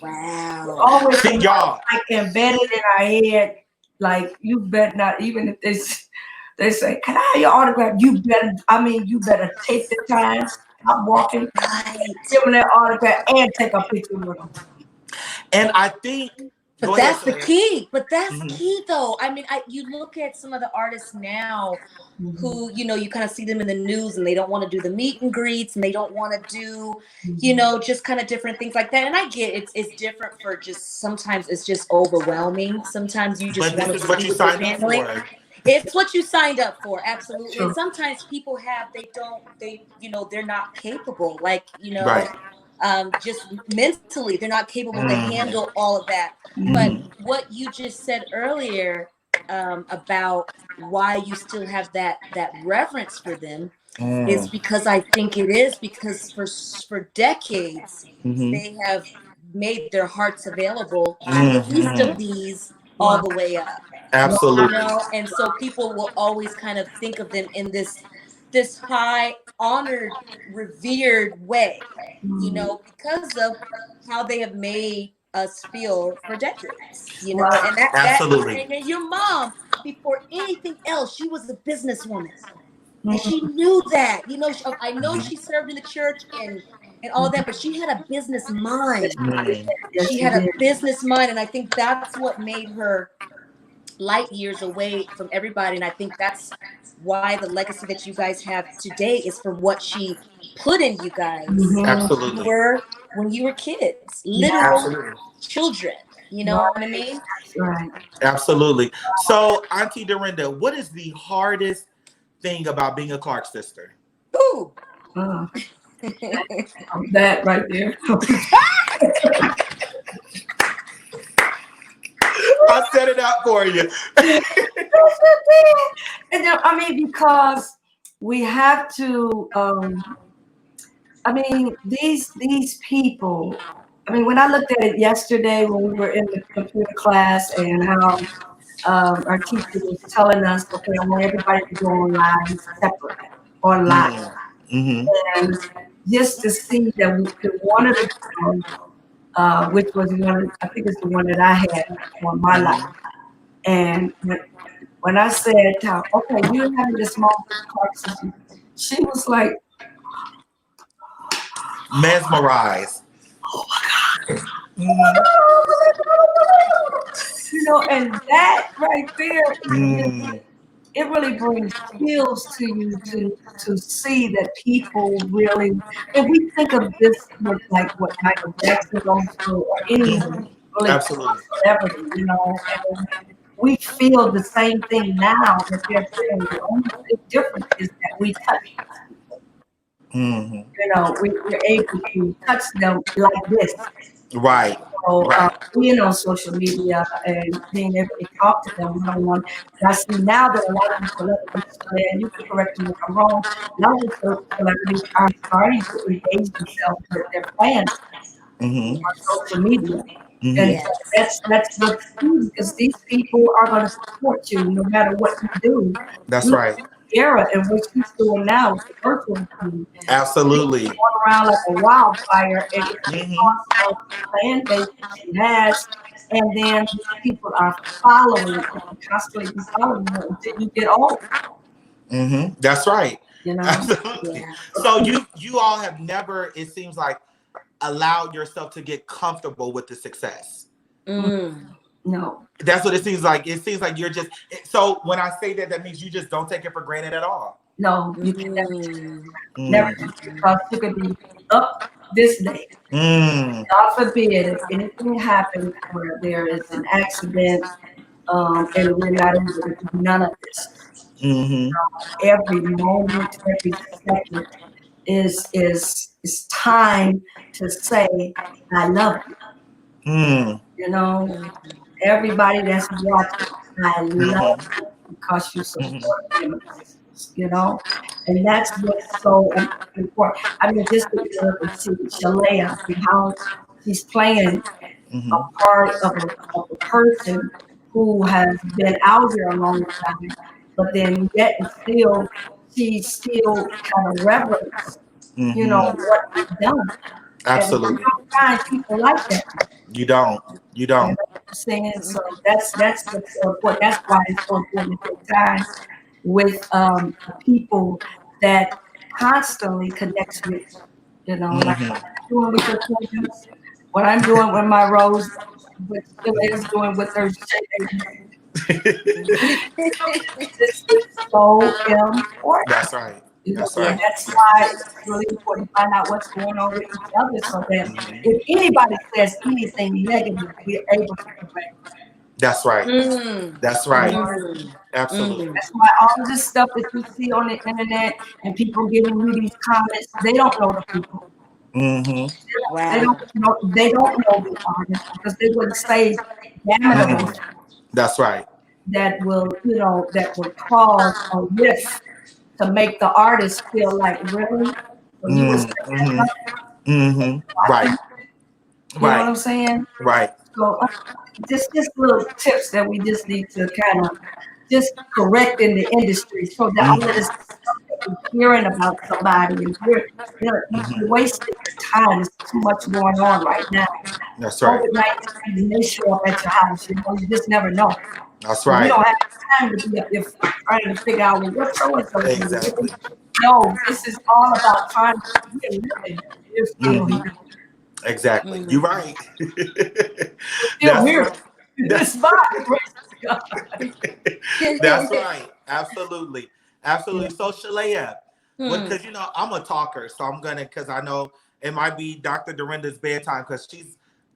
Wow.
Always y'all like embedded in our head, like you better not, even if they say, can I have your autograph? You better take the time, stop walking, give them that autograph and take a picture with them.
And I think
But that's the key. But that's key, though. I mean, you look at some of the artists now who, you kind of see them in the news and they don't want to do the meet and greets and they don't want to do, just kind of different things like that. And I get it's different for sometimes it's just overwhelming. Sometimes you just want to be with your family. It's what you signed up for. Absolutely. Sure. And sometimes people they're not capable. Like, just mentally, they're not capable to handle all of that. But what you just said earlier about why you still have that reverence for them is because I think it is because for decades they have made their hearts available east of these all the way up.
Absolutely.
And so people will always kind of think of them in this high, honored, revered way, because of how they have made us feel for decades, and that
absolutely.
And your mom, before anything else, she was a businesswoman, and she knew that. I know she served in the church and all that, but she had a business mind. She had a business mind, and I think that's what made her light years away from everybody. And I think that's why the legacy that you guys have today is from what she put in you guys.
Absolutely.
When you were kids, literal children. You know what I mean?
Right.
Absolutely. So, Auntie Dorinda, what is the hardest thing about being a Clark sister?
Ooh.
That right there.
I set it out for you.
And because we have to. I mean, these people. I mean, when I looked at it yesterday when we were in the computer class and how our teacher was telling us, okay, I want everybody to go online separate online,
Mm-hmm.
and just to see that one of the girls, which was one, I think it's the one that I had on my life, and when I said, okay, you're having this moment, Clark, she was like,
Mesmerized. Mm-hmm.
you know, and that right there,
Mm.
it really brings chills to you to see that people really, and we think of this with like what Michael Jackson goes through or any really
Absolutely.
celebrity, you know, and we feel the same thing now that they're feeling. The only difference is that we touch people.
Mm-hmm.
You know, we're able to touch them like this.
Right.
So,
Right.
being on social media and being able to talk to them one-on-one. And I see now that a lot of the celebrities, and you can correct me if I'm wrong, a lot of the celebrities are starting to engage themselves with their fans
Mm-hmm.
on social media. And
Mm-hmm.
so
Yes.
that's what's key because these people are going to support you no matter what you do.
That's
Look
right.
at the era in which she's doing now with the virtual thing. It's
Absolutely.
going around like a wildfire, and it's
Mm-hmm.
because of the fan base that she has. And then these people are following and constantly be following her until you get old,
Mm-hmm. That's right.
you know?
Absolutely.
Yeah.
So you all have never, it seems like, allowed yourself to get comfortable with the success.
Mm.
No,
That's what it seems like. It seems like you're just so when I say that, that means you just don't take it for granted at all.
no, you can
Mm.
never
Mm.
because you could be up this day.
Mm.
God forbid if anything happens where there is an accident, and we're not able to do none of this.
Mm-hmm.
Every moment, every second is time to say, I love you.
Mm.
You know,
Mm.
everybody that's watching, I love
Mm-hmm.
you because you
Mm-hmm.
support me, you know, and that's what's so important. I mean, just to look and see Sheléa and how she's playing a
Mm-hmm.
part of a person who has been out here a long time, but then yet and still she still kind of reverence, you know,
Mm-hmm.
what we've done. And you
Absolutely.
don't find people like that.
You don't. You
You know
don't.
what I'm saying? So that's what's so important. That's why it's so important to take time with the people that constantly connects with you. You know, like
Mm-hmm.
what I'm doing with your children, what I'm doing with my Rose, what Sheila's doing with her Shea. This is so important.
That's right.
You know,
That's
so
right.
that's
Yes.
why it's really important to find out what's going on with each other so that
Mm-hmm.
if anybody says anything negative, we're able to correct.
That's right.
Mm.
That's
You
right.
know,
Mm.
Absolutely.
Mm.
that's why all of this stuff that you see on the internet and people giving you these comments, they don't know the people.
Mm-hmm.
Wow.
They don't know the artist because they wouldn't say damnable
Mm. That's right.
that will, that would cause a rift to make the artist feel like, really? So you would say
Mm-hmm.
that,
Mm-hmm. Right.
you know what
Right.
I'm saying?
Right.
So just little tips that we just need to kind of just correct in the industry so that all of this
Mm-hmm.
stuff that we're hearing about somebody and you're
Mm-hmm.
wasting your time. There's too much going on right now.
That's right.
COVID-19 may show up at your house. You just never know.
That's
So we
right.
don't have time to be up there trying to figure out, well, what so and so
Exactly.
doing. No, this is all about trying to we're living. We're still
Mm-hmm.
here.
Exactly. You're
Mm.
right.
We're still
That's
here.
right.
This
That's,
body, praise God.
that's right. Absolutely.
Yeah.
Absolutely. So Sheléa, what
Hmm.
because I'm a talker, so I'm gonna because I know it might be Dr. Dorinda's bedtime because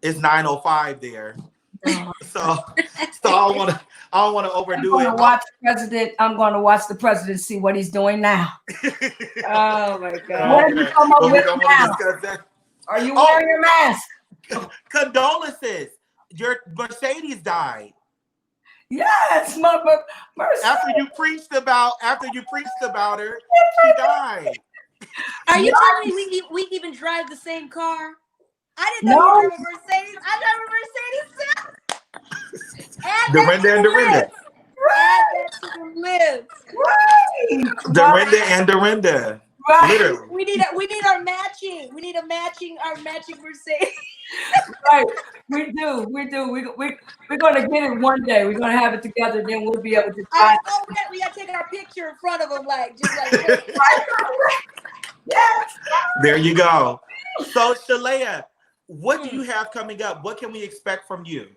it's 9:05 there.
No.
So I don't wanna
I'm
overdo
going
it.
to watch the president. I'm going to watch the president see what he's doing now.
Oh my
What
God.
have you
Okay.
come up
But we
with
don't want to
now?
discuss that.
Are you
Oh,
wearing a mask?
condolences. Your Mercedes died.
Yes, Mercy.
After you preached about her, she died.
Are you
Yes.
telling me we even drive the same car? I didn't know
No.
you drove a Mercedes. I drive a Mercedes too. Add that to
Dorinda and
the
Dorinda.
list. Add that to the list.
Right.
Dorinda and Dorinda.
Right.
Literally.
We need our matching. We need our matching Mercedes.
Right. We do. We're gonna get it one day. We're gonna have it together. Then we'll be able to drive.
We gotta take our picture in front of them, just
Yes.
There you go. So, Sheléa, what do you have coming up? What can we expect from you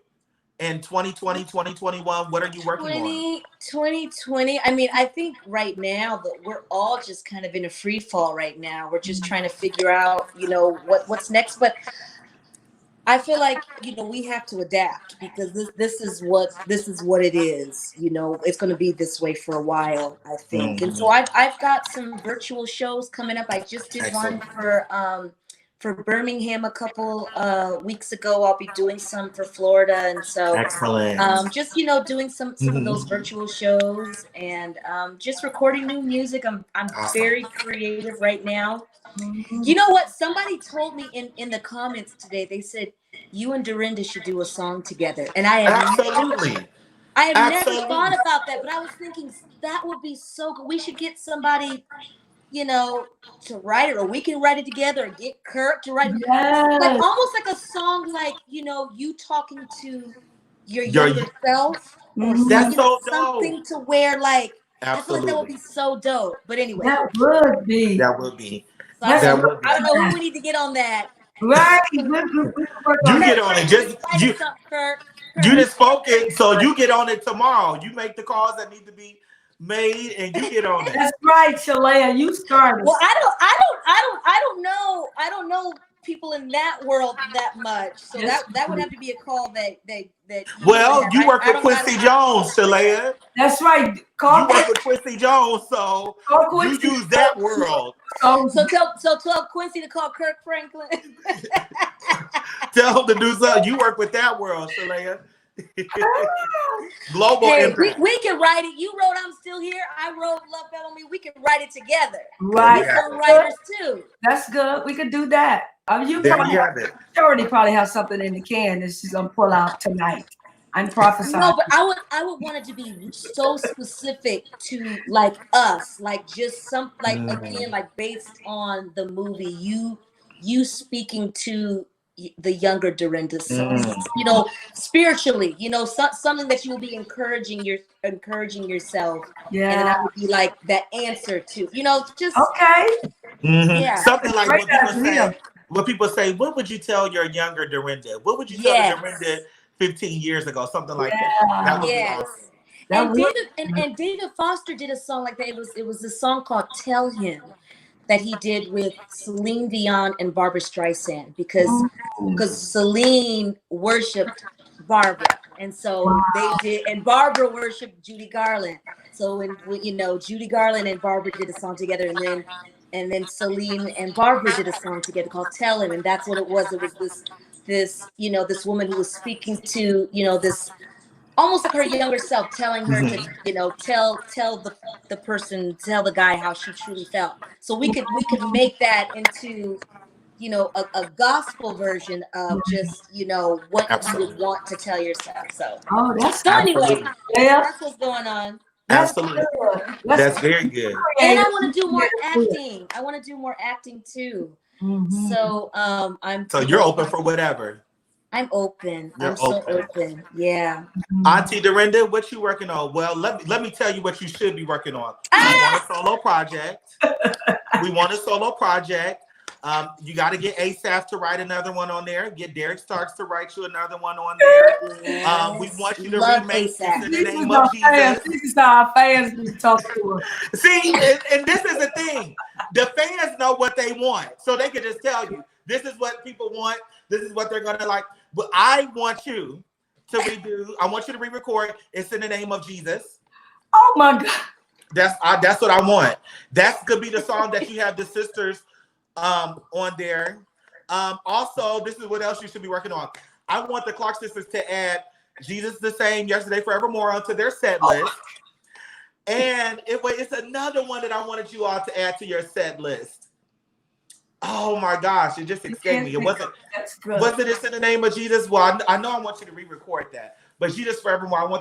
in 2020, 2021? What are you working on?
2020. I mean, I think right now that we're all just kind of in a free fall right now. We're just trying to figure out, what's next. But I feel like, we have to adapt because this is what it is. It's going to be this way for a while, I think. And so I've got some virtual shows coming up. I just did one for Birmingham a couple weeks ago. I'll be doing some for Florida, and so just doing some of those virtual shows and just recording new music. I'm very creative right now. You know what? Somebody told me in the comments today. They said you and Dorinda should do a song together, and I have never thought about that. But I was thinking that would be so good. We should get somebody, to write it, or we can write it together, or get Kirk to write it.
Yes.
Like almost like a song, like you talking to your younger self, or
That's so
something
dope.
to where like.
Absolutely.
I feel like that would be so dope. But anyway,
That would be.
So I don't know who we need to get on that.
Right.
You get on it. You just spoke it, so you get on it tomorrow. You make the calls that need to be made, and you get on it.
That's right, Sheléa. You started.
Well, I don't know people in that world that much. So that would have to be a call that.
Well, you work with Quincy Jones, Sheléa.
That's right.
You work with Quincy Jones, so you use that world.
So tell Quincy to call Kirk Franklin.
Tell him to do something. You work with that world, Sheléa. Global impact.
We can write it. You wrote "I'm Still Here." I wrote "Love Fell on Me." We can write it together.
Right.
We're writers too.
That's good. We could do that. You already probably have something in the can that she's gonna pull out tonight. I'm prophesying.
No, but I would want it to be so specific to like us, like just again, like based on the movie. You speaking to the younger Dorinda, spiritually, something that you will be encouraging yourself.
Yeah.
And that would be like that answer to, just
okay.
Yeah.
Something like when people say, what would you tell your younger Dorinda? What would you tell Dorinda 15 years ago? Something like that. That would be awesome.
And David Foster did a song like that. It was a song called "Tell Him" that he did with Celine Dion and Barbra Streisand because Celine worshipped Barbra, and so they did, and Barbra worshipped Judy Garland. So when Judy Garland and Barbra did a song together, and then Celine and Barbra did a song together called "Tell Him," and that's what it was. It was this woman who was speaking to this almost like her younger self, telling her to tell the person, tell the guy how she truly felt. So we could make that into a gospel version of just what you would want to tell yourself. So anyway, that's what's going on.
Absolutely. That's very good.
And I want to do more acting. I want to do more acting too. So So
you're open for whatever.
I'm open. I'm so open. Yeah.
Auntie Dorinda, what you working on? Well, let me tell you what you should be working on. We want a solo project. You got to get Asaph to write another one on there. Get Derek Starks to write you another one on there.
Yes.
We want you to remake this in the name of
Jesus. This is how our fans be talking to us.
See, and this is the thing. The fans know what they want. So they can just tell you, this is what people want. This is what they're going to like. But I want you to I want you to re-record. It's in the name of Jesus.
Oh my God.
That's what I want. That could be the song that you have the sisters on there. Also, this is what else you should be working on. I want the Clark sisters to add Jesus the Same, Yesterday, Forevermore onto their set list. And it's another one that I wanted you all to add to your set list. Oh my gosh, it just escaped me. It wasn't.
That's good.
Wasn't it In the Name of Jesus? Well, I know I want you to re-record that, but Jesus Forevermore.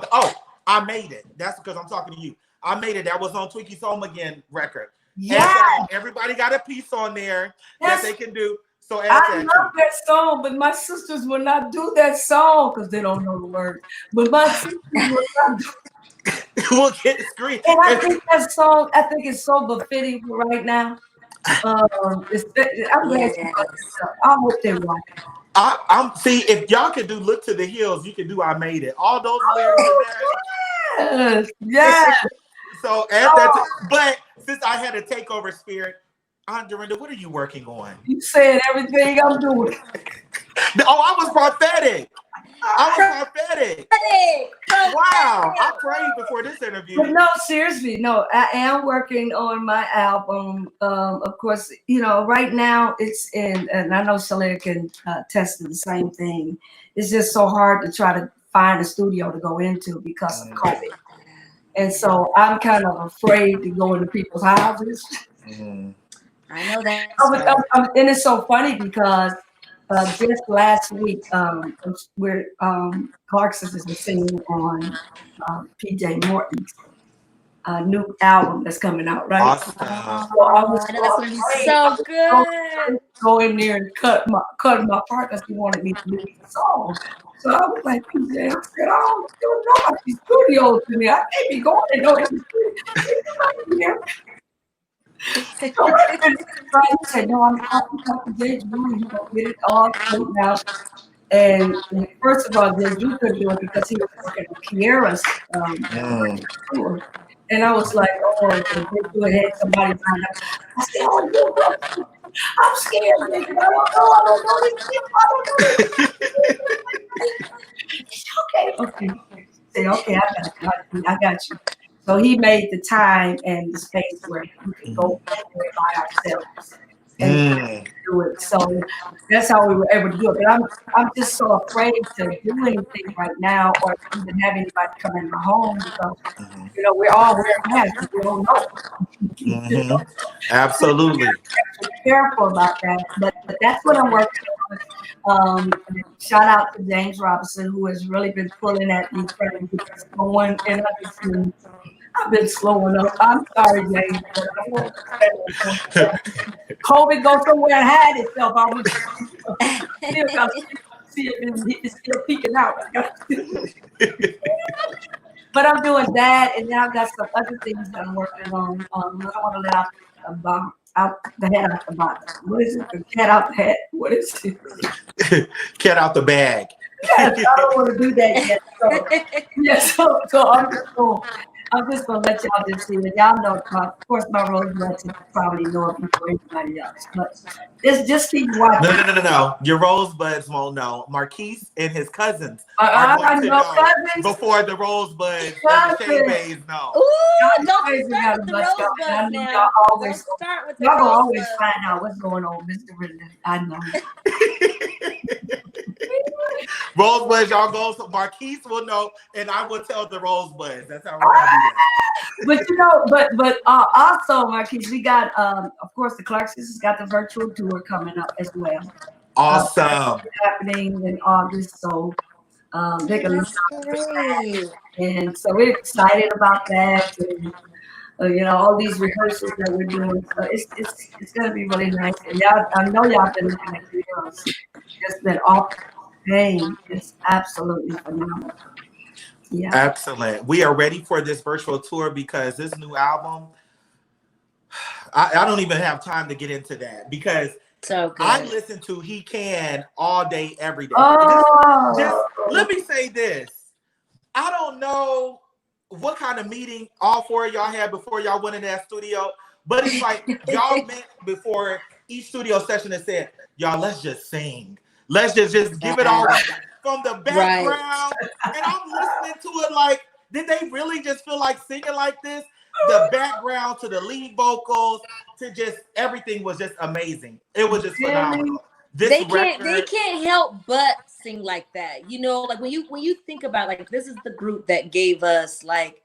I Made It. That's because I'm talking to you. I Made It. That was on Twinkie Home Again record.
Yeah.
Everybody got a piece on there that they can do. So
I love that song, but my sisters will not do that song because they don't know the words. But my sisters will not do
we'll get screen.
And I think that song, is so befitting for right now. I'm glad you brought this up. I hope they watch it.
I'm see if y'all can do Look to the Hills, you can do I Made It. All those lyrics in there.
Yes.
So add that but since I had a takeover spirit, Aunt Dorinda, what are you working on?
You said everything I'm doing.
I was prophetic. Wow. I prayed before this interview.
But no, seriously, no, I am working on my album. Of course, right now it's in, and I know Sheléa can attest to the same thing. It's just so hard to try to find a studio to go into because of COVID. And so I'm kind of afraid to go into people's houses.
Mm-hmm. I know that.
And it's so funny because just last week, we're Clarkson's is singing on PJ Morton's new album that's coming out, right?
Awesome.
So I was
that's gonna be so good.
Go in there and cut my part because he wanted me to do the song. So I was like, PJ, I said, I don't know about these studios to me. I can't be going and go in the studio. So I said, no, I'm talking to Jay Drew. He's gonna get it all straightened out. And first of all, Jay Drew couldn't do it because he was working on Kiera's tour. And I was like, oh, and Jay Drew had somebody find out. I said, oh, I'm scared. I don't know. Okay. Say, okay, I got you. So he made the time and the space where we could go by ourselves and do it. So that's how we were able to do it. But I'm just so afraid to do anything right now or even have anybody come in my home because we're all wearing masks. We don't know.
Absolutely.
Be careful about that. But that's what I'm working on. Shout out to James Robinson, who has really been pulling at me, trying to get this going. And I've been slowing up. I'm sorry, James. COVID goes somewhere and hide itself. I was still see if it's still peeking out. But I'm doing that, and then I've got some other things that I'm working on. I don't want to let out the head out the box. What is it? The cat out the head? What is it?
Cat out the bag.
Yes, I don't want to do that yet. So I'm just gonna let y'all just see it. Y'all know, of course, my rosebuds probably know it before anybody else. But just keep watching.
No. Your rosebuds won't know. Marquis and his cousins
are
going to know
cousins
before the rosebuds and the shade bays know.
Ooh, don't start with the rosebuds now. Y'all
gonna always find out what's going on, Mr. Dorinda. I know.
Rosebuds, y'all go. So Marquis will know, and I will tell the rosebuds. That's how we're gonna do that.
But also, Marquis, we got of course the Clarksons has got the virtual tour coming up as well.
Awesome.
Happening in August, so they're gonna and so we're excited about that. And, all these rehearsals that we're doing. So it's gonna be really nice. And I know y'all been looking at videos. It's been off. It's absolutely phenomenal. Yeah.
Excellent. We are ready for this virtual tour because this new album, I don't even have time to get into that because
so good.
I listen to He Can all day, every day.
Oh.
Let me say this. I don't know what kind of meeting all four of y'all had before y'all went in that studio, but it's like y'all met before each studio session and said, y'all, let's just sing. Let's just give it all from the background. Right. And I'm listening to it like, did they really just feel like singing like this? The background to the lead vocals to just everything was just amazing. It was just phenomenal.
they can't help but sing like that. You know, like when you think about like this is the group that gave us like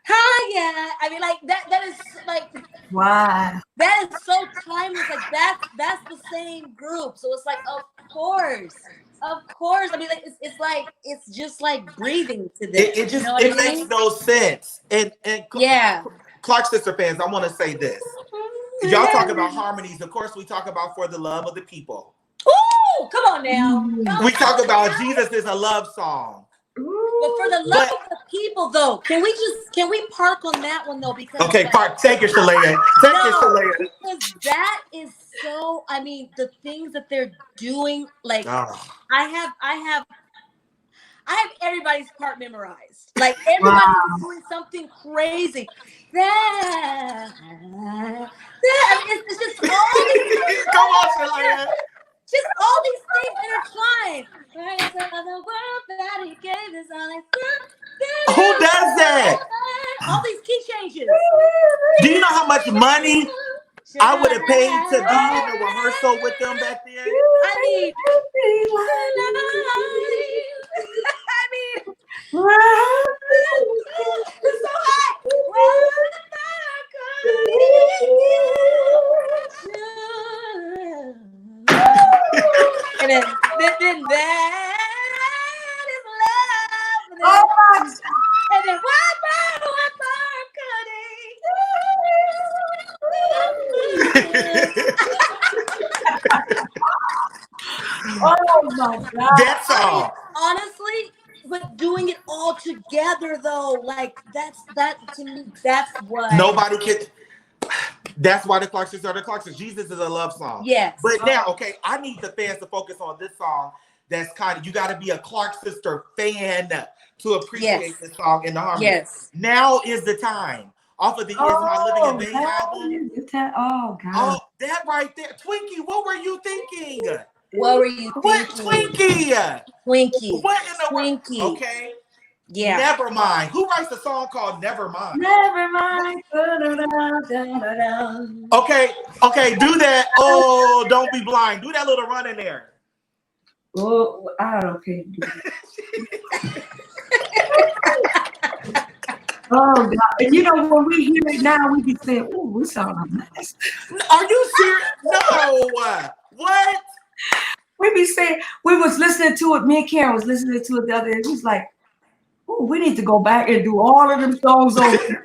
yeah. I mean, like that is like
wow.
That is so timeless. Like that's the same group. So it's like, of course. I mean, like it's just like breathing to them.
It just
you know
it
what I
makes
mean?
no sense. And
Yeah.
Clark Sister fans, I want to say this. Y'all talk about harmonies. Of course, we talk about For the Love of the People.
Ooh, come on now.
We talk about Jesus is a love song.
But For the Love of the People, though, can we park on that one though? Because
okay, park. Take it, Sheléa.
Because that is so. I mean, the things that they're doing, like I have everybody's part memorized. Like everybody's doing something crazy. It's just all these
come on, Sheléa.
Just all these things intertwined. The world that he gave is all I said.
Who does that?
All these key changes.
Do you know how much money I would have paid to be in a rehearsal with them back then?
I mean, it's so hot. And then that is love.
Oh my God.
And then
Oh my God.
That's all.
Honestly, but doing it all together though, like that to me, that's what
nobody can. That's why the Clark Sisters are the Clark Sisters. Jesus is a love song.
Yes.
But now, okay, I need the fans to focus on this song. That's kind of, you got to be a Clark Sister fan to appreciate this song in the harmony.
Yes.
Now is the time. Off of the Is My Living in Vain album.
Oh God.
Oh, that right there. Twinkie, what were you thinking?
What were you thinking?
What, Twinkie?
Twinkie.
What in the world?
Twinkie.
Okay.
Yeah.
Never mind. Who writes a song called Never Mind?
Never mind.
Okay, do that. Oh, don't be blind. Do that little run in there.
Oh, I don't care. Oh God. And you know when we hear it now, we be saying, "Oh, we sound nice."
Are you serious? No. What?
We be saying, we was listening to it. Me and Karen was listening to it the other day. It was like, "Oh, we need to go back and do all of them songs over."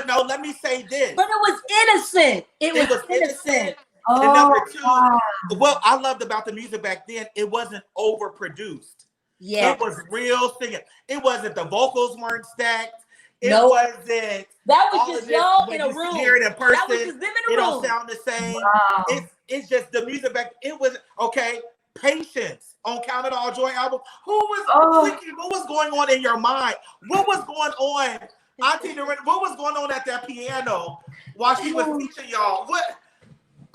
No, let me say this.
But it was innocent. It was innocent.
Oh, and number two, what I loved about the music back then, it wasn't overproduced.
Yeah.
It was real singing. It wasn't, the vocals weren't stacked. It wasn't.
That was just y'all in a room.
Hear it in person,
that was just them in a room.
It don't sound the same.
Wow.
It's just the music back. It was okay. Patience on Count It All Joy album. Who was thinking? What was going on in your mind? What was going on? Auntie Dorinda, what was going on at that piano while she was teaching y'all? What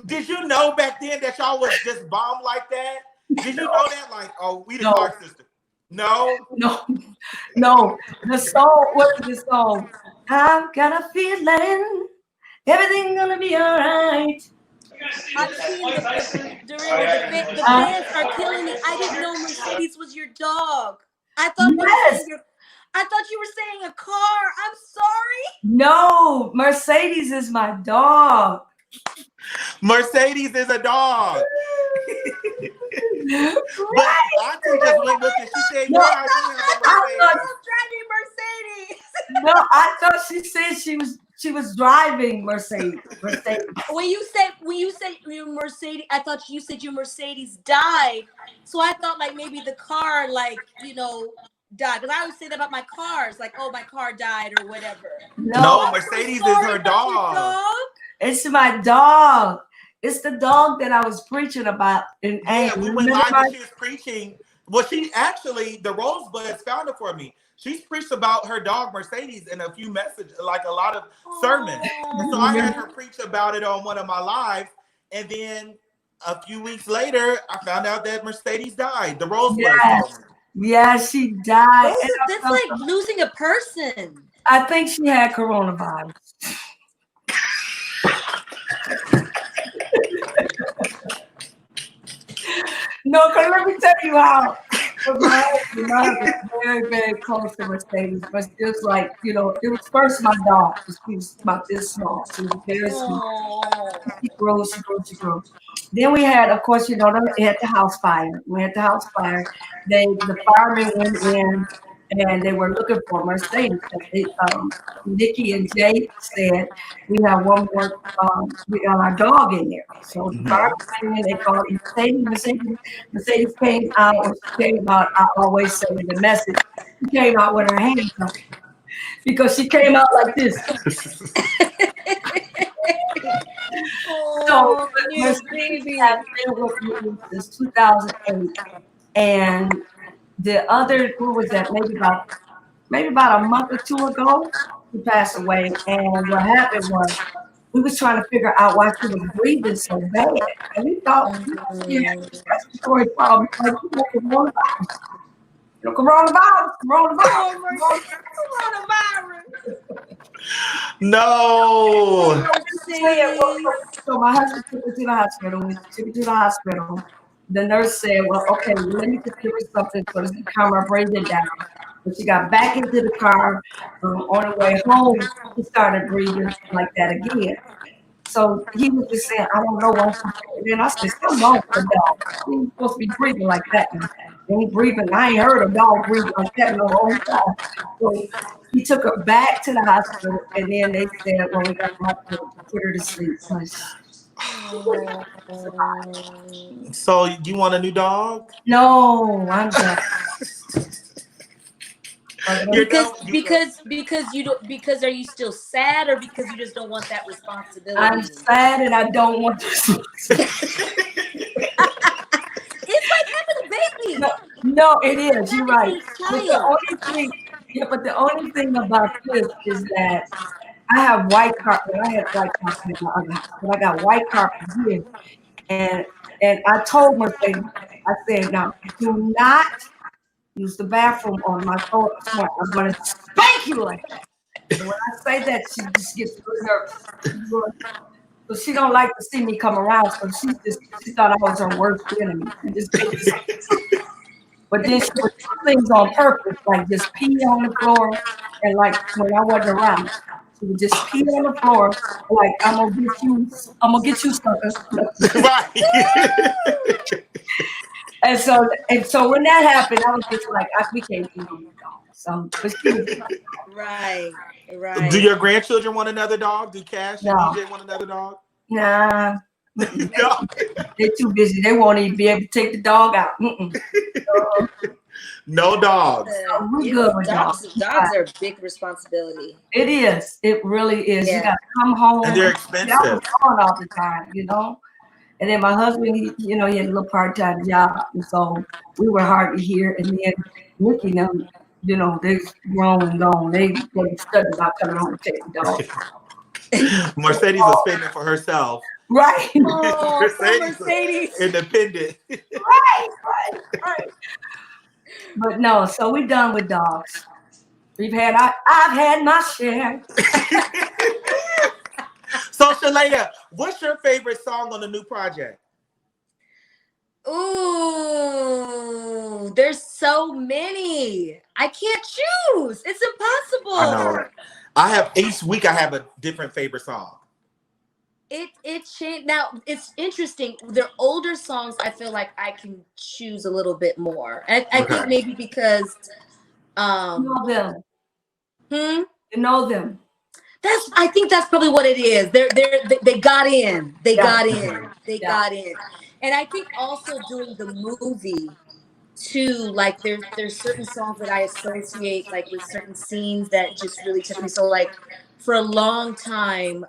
did you know back then that y'all was just bomb like that? Did you know that? Like, oh, we the Clark Sisters. No. The song, what is the song?
I've got a feeling everything's gonna be all right.
I'm seeing the fans are killing me. I didn't know Mercedes was your dog. I thought you were saying a car. I'm sorry.
No, Mercedes is my dog.
Mercedes is a dog. But Auntie just went with it. She said,
"Yeah, I was driving Mercedes."
No, I thought she said she was driving Mercedes.
When you said your Mercedes, I thought you said your Mercedes died. So I thought like maybe the car, like, you know, died. Because I always say that about my cars, like, oh, my car died or whatever.
No, Mercedes is her dog.
It's my dog. It's the dog that I was preaching about. We
went live when she was preaching. Well, she actually, the Rosebuds found it for me. She's preached about her dog Mercedes in a few messages, like a lot of sermons. And so I had her preach about it on one of my lives. And then a few weeks later, I found out that Mercedes died. The Rosebuds.
Yeah, she died.
That's like losing a person.
I think she had coronavirus. No, because let me tell you how. My husband was very, very close to Mercedes, but it was like, you know, it was first my dog. She was about this small. She was very small.
Oh.
She grew, she grew, she grew. Then we had, of course, you know, they had the house fire. We had the house fire. The firemen went in and they were looking for Mercedes. Nikki and Jay said, we have one more, we got our dog in there. So the firemen went in, they called Mercedes came out, and she came out, I always say in the message, she came out with her hands up because she came out like this. So Mercedes has been with me since 2008, and the other, who was that? Maybe about a month or two ago, she passed away. And what happened was we was trying to figure out why she was breathing so bad, and we thought she had respiratory problems, like coronavirus. You know, coronavirus.
No.
So my husband took her to the hospital. We took her to the hospital. The nurse said, well, okay, let me just give her something so she can calm her breathing down. When she got back into the car on the way home, she started breathing like that again. So he was just saying, I don't know why she's breathing. I said, something wrong with the dog. She ain't supposed to be breathing like that. Ain't breathing. I ain't heard a dog breathe like that in a long time. So he took her back to the hospital, and then they said, well, we got to have to put her to sleep.
So you want a new dog?
No, I'm done.
Because are you still sad, or because you just don't want that responsibility?
I'm sad and I don't want to.
It's like having a baby.
No, it is. You're right. But the only thing about this is that I have white carpet. I had white carpet in my other house, but I got white carpet here. And I told Mercedes, I said, now do not use the bathroom on my phone. I'm going to spank you like that. And when I say that, she just gets nervous. So she don't like to see me come around. So she thought I was her worst enemy. But then she would do things on purpose, like just pee on the floor, and like when I wasn't around, she would just pee on the floor, like I'm gonna get you, sucker.
Right.
And so when that happened, I was just like, we can't do no dog. So, but she was
right.
Do your grandchildren want another dog? Do Cash and
No.
DJ want another dog?
Nah.
No.
They're too busy. They won't even be able to take the dog out.
No dogs.
We're good with dogs.
Dogs are a big responsibility.
It is. It really is.
Yeah.
You got to come home.
And they're expensive.
I was gone all the time, you know. And then my husband, he had a little part-time job, and so we were hardly here. And then Nikki, they grown and gone. They studied about coming home to take the dog.
Mercedes is fending for herself.
Right.
Oh,
Mercedes. Independent.
Right. But no, so we're done with dogs. I've had my share.
So Sheléa, what's your favorite song on the new project?
Ooh, there's so many. I can't choose. It's impossible.
I know. Each week I have a different favorite song.
It changed. Now it's interesting. They're older songs. I feel like I can choose a little bit more. I think maybe because
you know them.
You
know them.
I think that's probably what it is. They got in. They got in. And I think also doing the movie too, like there's certain songs that I associate like with certain scenes that just really took me. So like for a long time,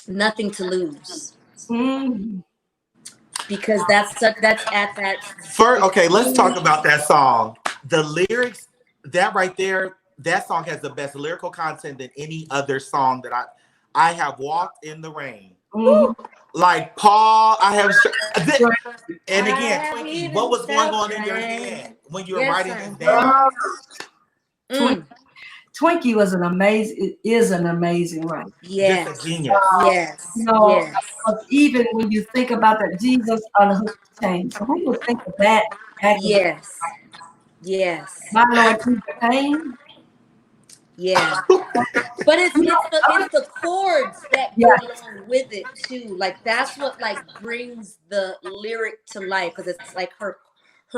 Nothing to Lose. Because that's at that
first. Okay, let's talk about that song. The lyrics, that right there, that song has the best lyrical content than any other song that I have walked in the rain. Like Paul, and again, Twinkie, what was going on in your head when you were writing this down?
Twinkie was an amazing. It is an amazing writer.
Yes.
Just a genius.
Yes.
You know,
Yes.
even when you think about that, Jesus unhooked the chain. So who would think of that?
Yes. Yes.
My Lord, Jesus pain.
Yeah. But it's the chords that go along with it too. Like that's what like brings the lyric to life, because it's like her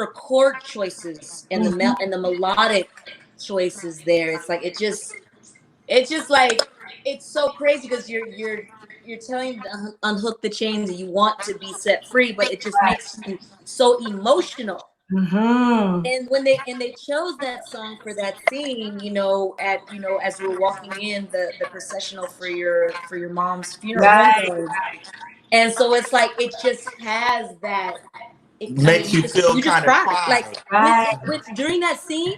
chord choices and the melodic choices there. It's like it's just like it's so crazy because you're telling to unhook the chains and you want to be set free, but it just makes you so emotional.
Mm-hmm.
And when they chose that song for that scene, as we were walking in the processional for your mom's funeral, homegoing, and so it's like it just has that.
Makes you feel
you just
kind of
cry. Like during that scene,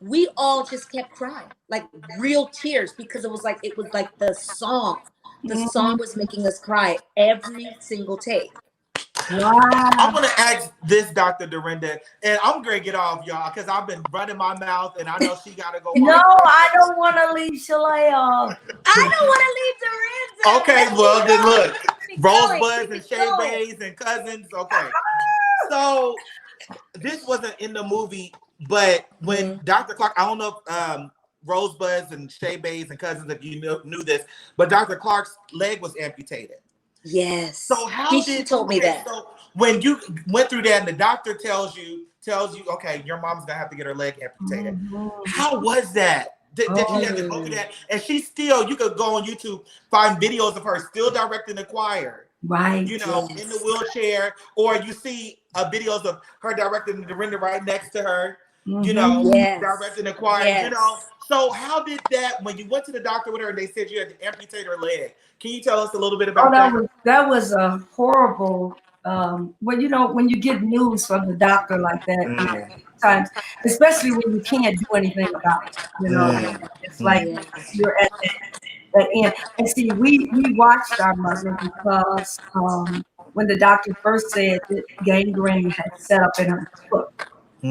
we all just kept crying, like real tears, because it was like the song. The song was making us cry every single take.
Wow.
I'm gonna ask this, Dr. Dorinda, and I'm gonna get off, y'all, because I've been running my mouth, and I know she gotta go.
No, I don't want to leave Sheléa.
I don't want to leave Dorinda.
Okay, well then look, Rosebuds and Shea Bays and Cousins. Okay, so this wasn't in the movie, but when Dr. Clark, I don't know if Rosebuds and Shea Bays and Cousins, if you knew this, but Dr. Clark's leg was amputated.
Yes.
So how
she told me that.
So when you went through that and the doctor tells you, okay, your mom's gonna have to get her leg amputated. How was that? Did you have to go through that? And she still, you could go on YouTube, find videos of her still directing the choir.
Right.
You know, in the wheelchair, or you see videos of her directing the Dorinda right next to her, you know, directing the choir, you know. So how did that, when you went to the doctor with her and they said you had to amputate her leg, can you tell us a little bit about that?
That was a horrible, well, when you get news from the doctor like that, sometimes, especially when you can't do anything about it, it's like you're at that end. And see, we watched our mother because when the doctor first said that gangrene had set up in her foot,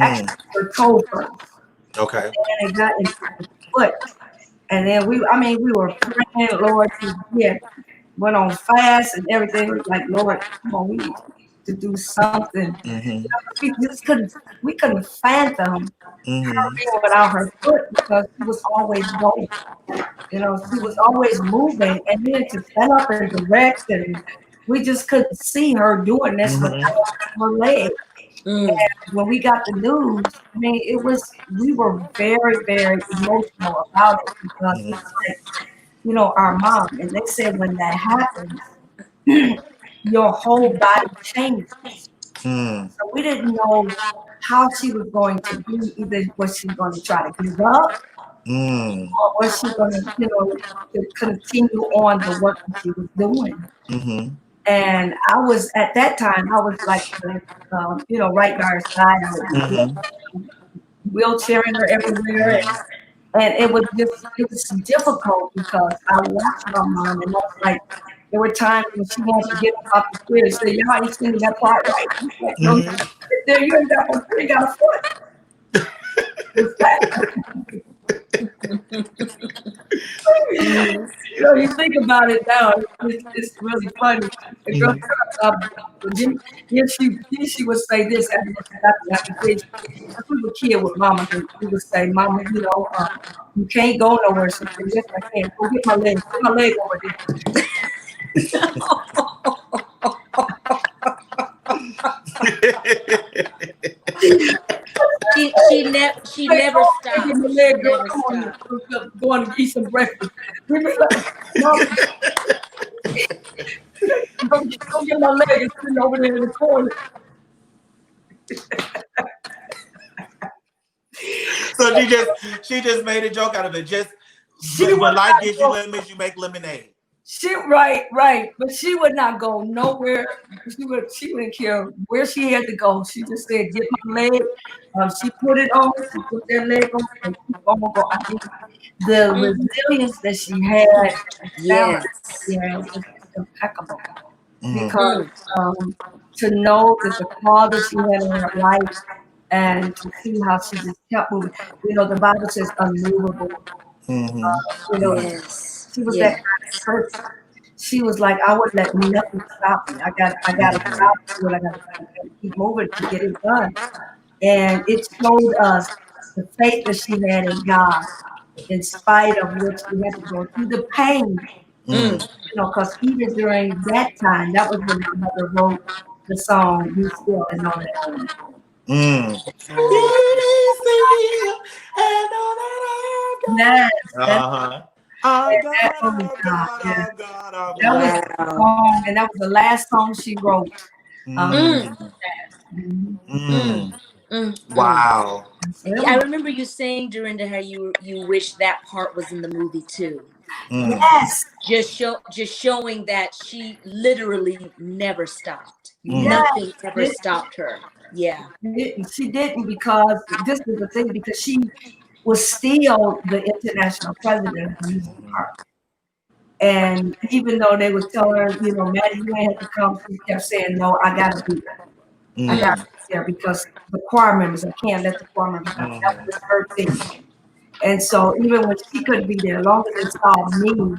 actually her toe first.
Okay.
And it got into the foot. And then we were praying, Lord, went on fast and everything. We was like, Lord, come on, we need to do something. We just couldn't fathom her being without her foot, because she was always going. She was always moving, and then to stand up and direct, and we just couldn't see her doing this without her leg. And when we got the news, we were very, very emotional about it, because it's like, our mom. And they said when that happens, your whole body changes. So we didn't know how she was going to be. Either was she going to try to give up, or was she going to, to continue on the work that she was doing. And I was, at that time, I was like, right by her side. I was wheelchairing her everywhere. And it was difficult, because I watched my mom, and I was like, there were times when she wanted to get up off the chair and say, y'all ain't singing that part right. Like, no, there, you ain't got a foot. You think about it now, it's really funny. The girl, then she would say this after we were kids with mama. We would say, Mama, you can't go nowhere. She said, yes, I can. Go get my leg. Put my leg over there.
She never stopped.
Going to eat some breakfast. We was like, Mama, go get my leg. It's sitting over there in the corner.
So she just made a joke out of it. Just when life gives you lemons, you make lemonade.
Right. But she would not go nowhere. She wouldn't care where she had to go. She just said, get my leg. She put it on. She put that leg on. And keep on going. I mean, the resilience that she had, was impeccable. Because to know that the father she had in her life, and to see how she just kept moving. The Bible says unmovable, You know,
Yes.
she was that kind of person. She was like, I would let nothing stop me. I got to do it. I got to keep moving to get it done. And it showed us the faith that she had in God, in spite of what she had to go through, the pain. You know, because even during that time, that was when my mother wrote the song "Be Still and Know That I Am." Yes,
Oh
that,
God,
oh
oh
God,
God,
yes.
oh God, oh
That was
God.
the song, and that was the last song she wrote.
Wow.
So it
Yeah, I
was,
remember you saying, Dorinda, how you wish that part was in the movie too.
yes,
Just showing that she literally never stopped.
yes.
Nothing ever stopped her. Yeah.
She didn't because this was the thing, because she was still the international president of the music department. And even though they would tell her, you know, Maddie, you ain't have to come, she kept saying, no, I gotta be there. I gotta be there because the choir members, I can't let the choir members down. That was her thing. And so even when she couldn't be there, as long as they saw me,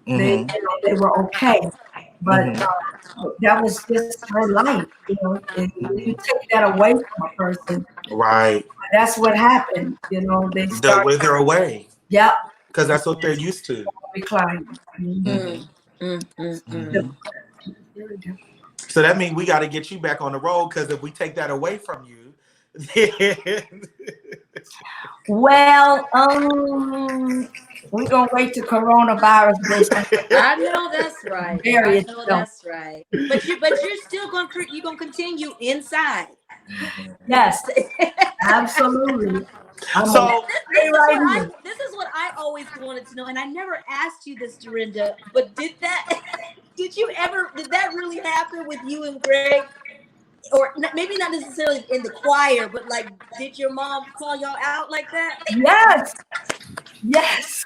they, you know, they were okay. But that was just her life, you know. And when you take that away from a person,
Right.
that's what happened. You know, they
They'll
start,
wither away
yep,
because that's what they're used to.
declining.
So that means we got to get you back on the road, because if we take that away from you, then
Well, we're gonna wait till coronavirus goes
I know that's right.
bury
I
it.
know that's right. But you're still gonna continue inside.
Yes, absolutely. I'm
so
gonna stay right here.
This is what I always wanted to know, and I never asked you this, Dorinda. But did that really happen with you and Greg? Or maybe not necessarily in the choir, but like, did your mom call y'all out like that?
Yes, yes.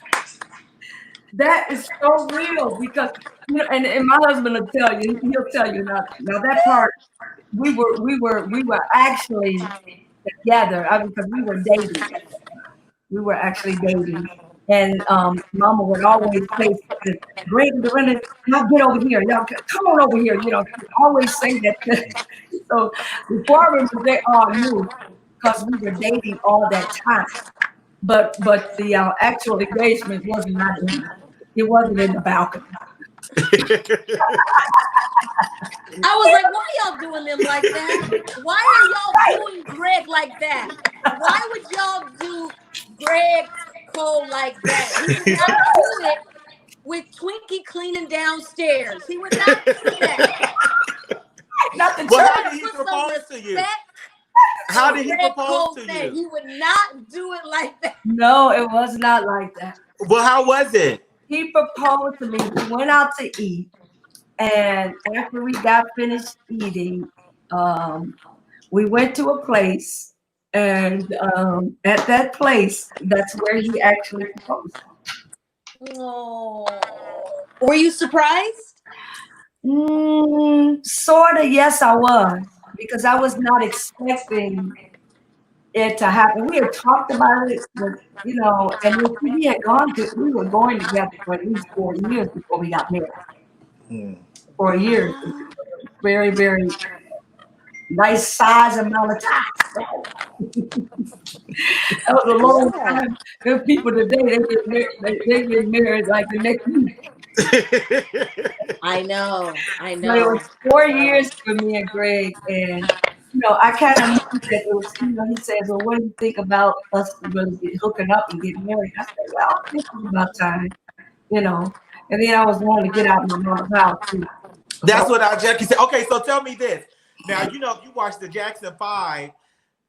That is so real because, you know, and my husband will tell you, he'll tell you now that part, we were actually together, because we were dating. We were actually dating. And Mama would always say something, Greg and Dorinda, y'all get over here. Y'all come on over here. You know, she would always say that. So before I remember, they all knew because we were dating all that time. But the actual engagement it wasn't in the balcony.
I was like, why y'all doing them like that? Why are y'all doing Greg like that? Why would y'all do Greg Cole like that? He would not do it with Twinkie cleaning downstairs. He would not do that.
Not the
well,
church.
how did he propose to you?
How
did he propose to you?
He would not do it like that.
No, it was not like that.
Well, how was it?
He proposed to me. We went out to eat. And after we got finished eating, we went to a place. And at that place, that's where he actually proposed.
Oh. Were you surprised?
Sort of, yes, I was. Because I was not expecting it to happen. We had talked about it, but, you know, and we were going together for at least 4 years before we got married. 4 years. Very, very nice size amount of time. That was a long time. There are people today, they get married like the next week.
I know.
But it was 4 years for me and Greg, and you know, I kind of knew that it was, you know, he says, well, what do you think about us really hooking up and getting married? I said, well, I think it's about time, you know. And then I was wanting to get out of my mama's house too.
That's what Jackie said. Okay, so tell me this. Now, you know, if you watch the Jackson 5,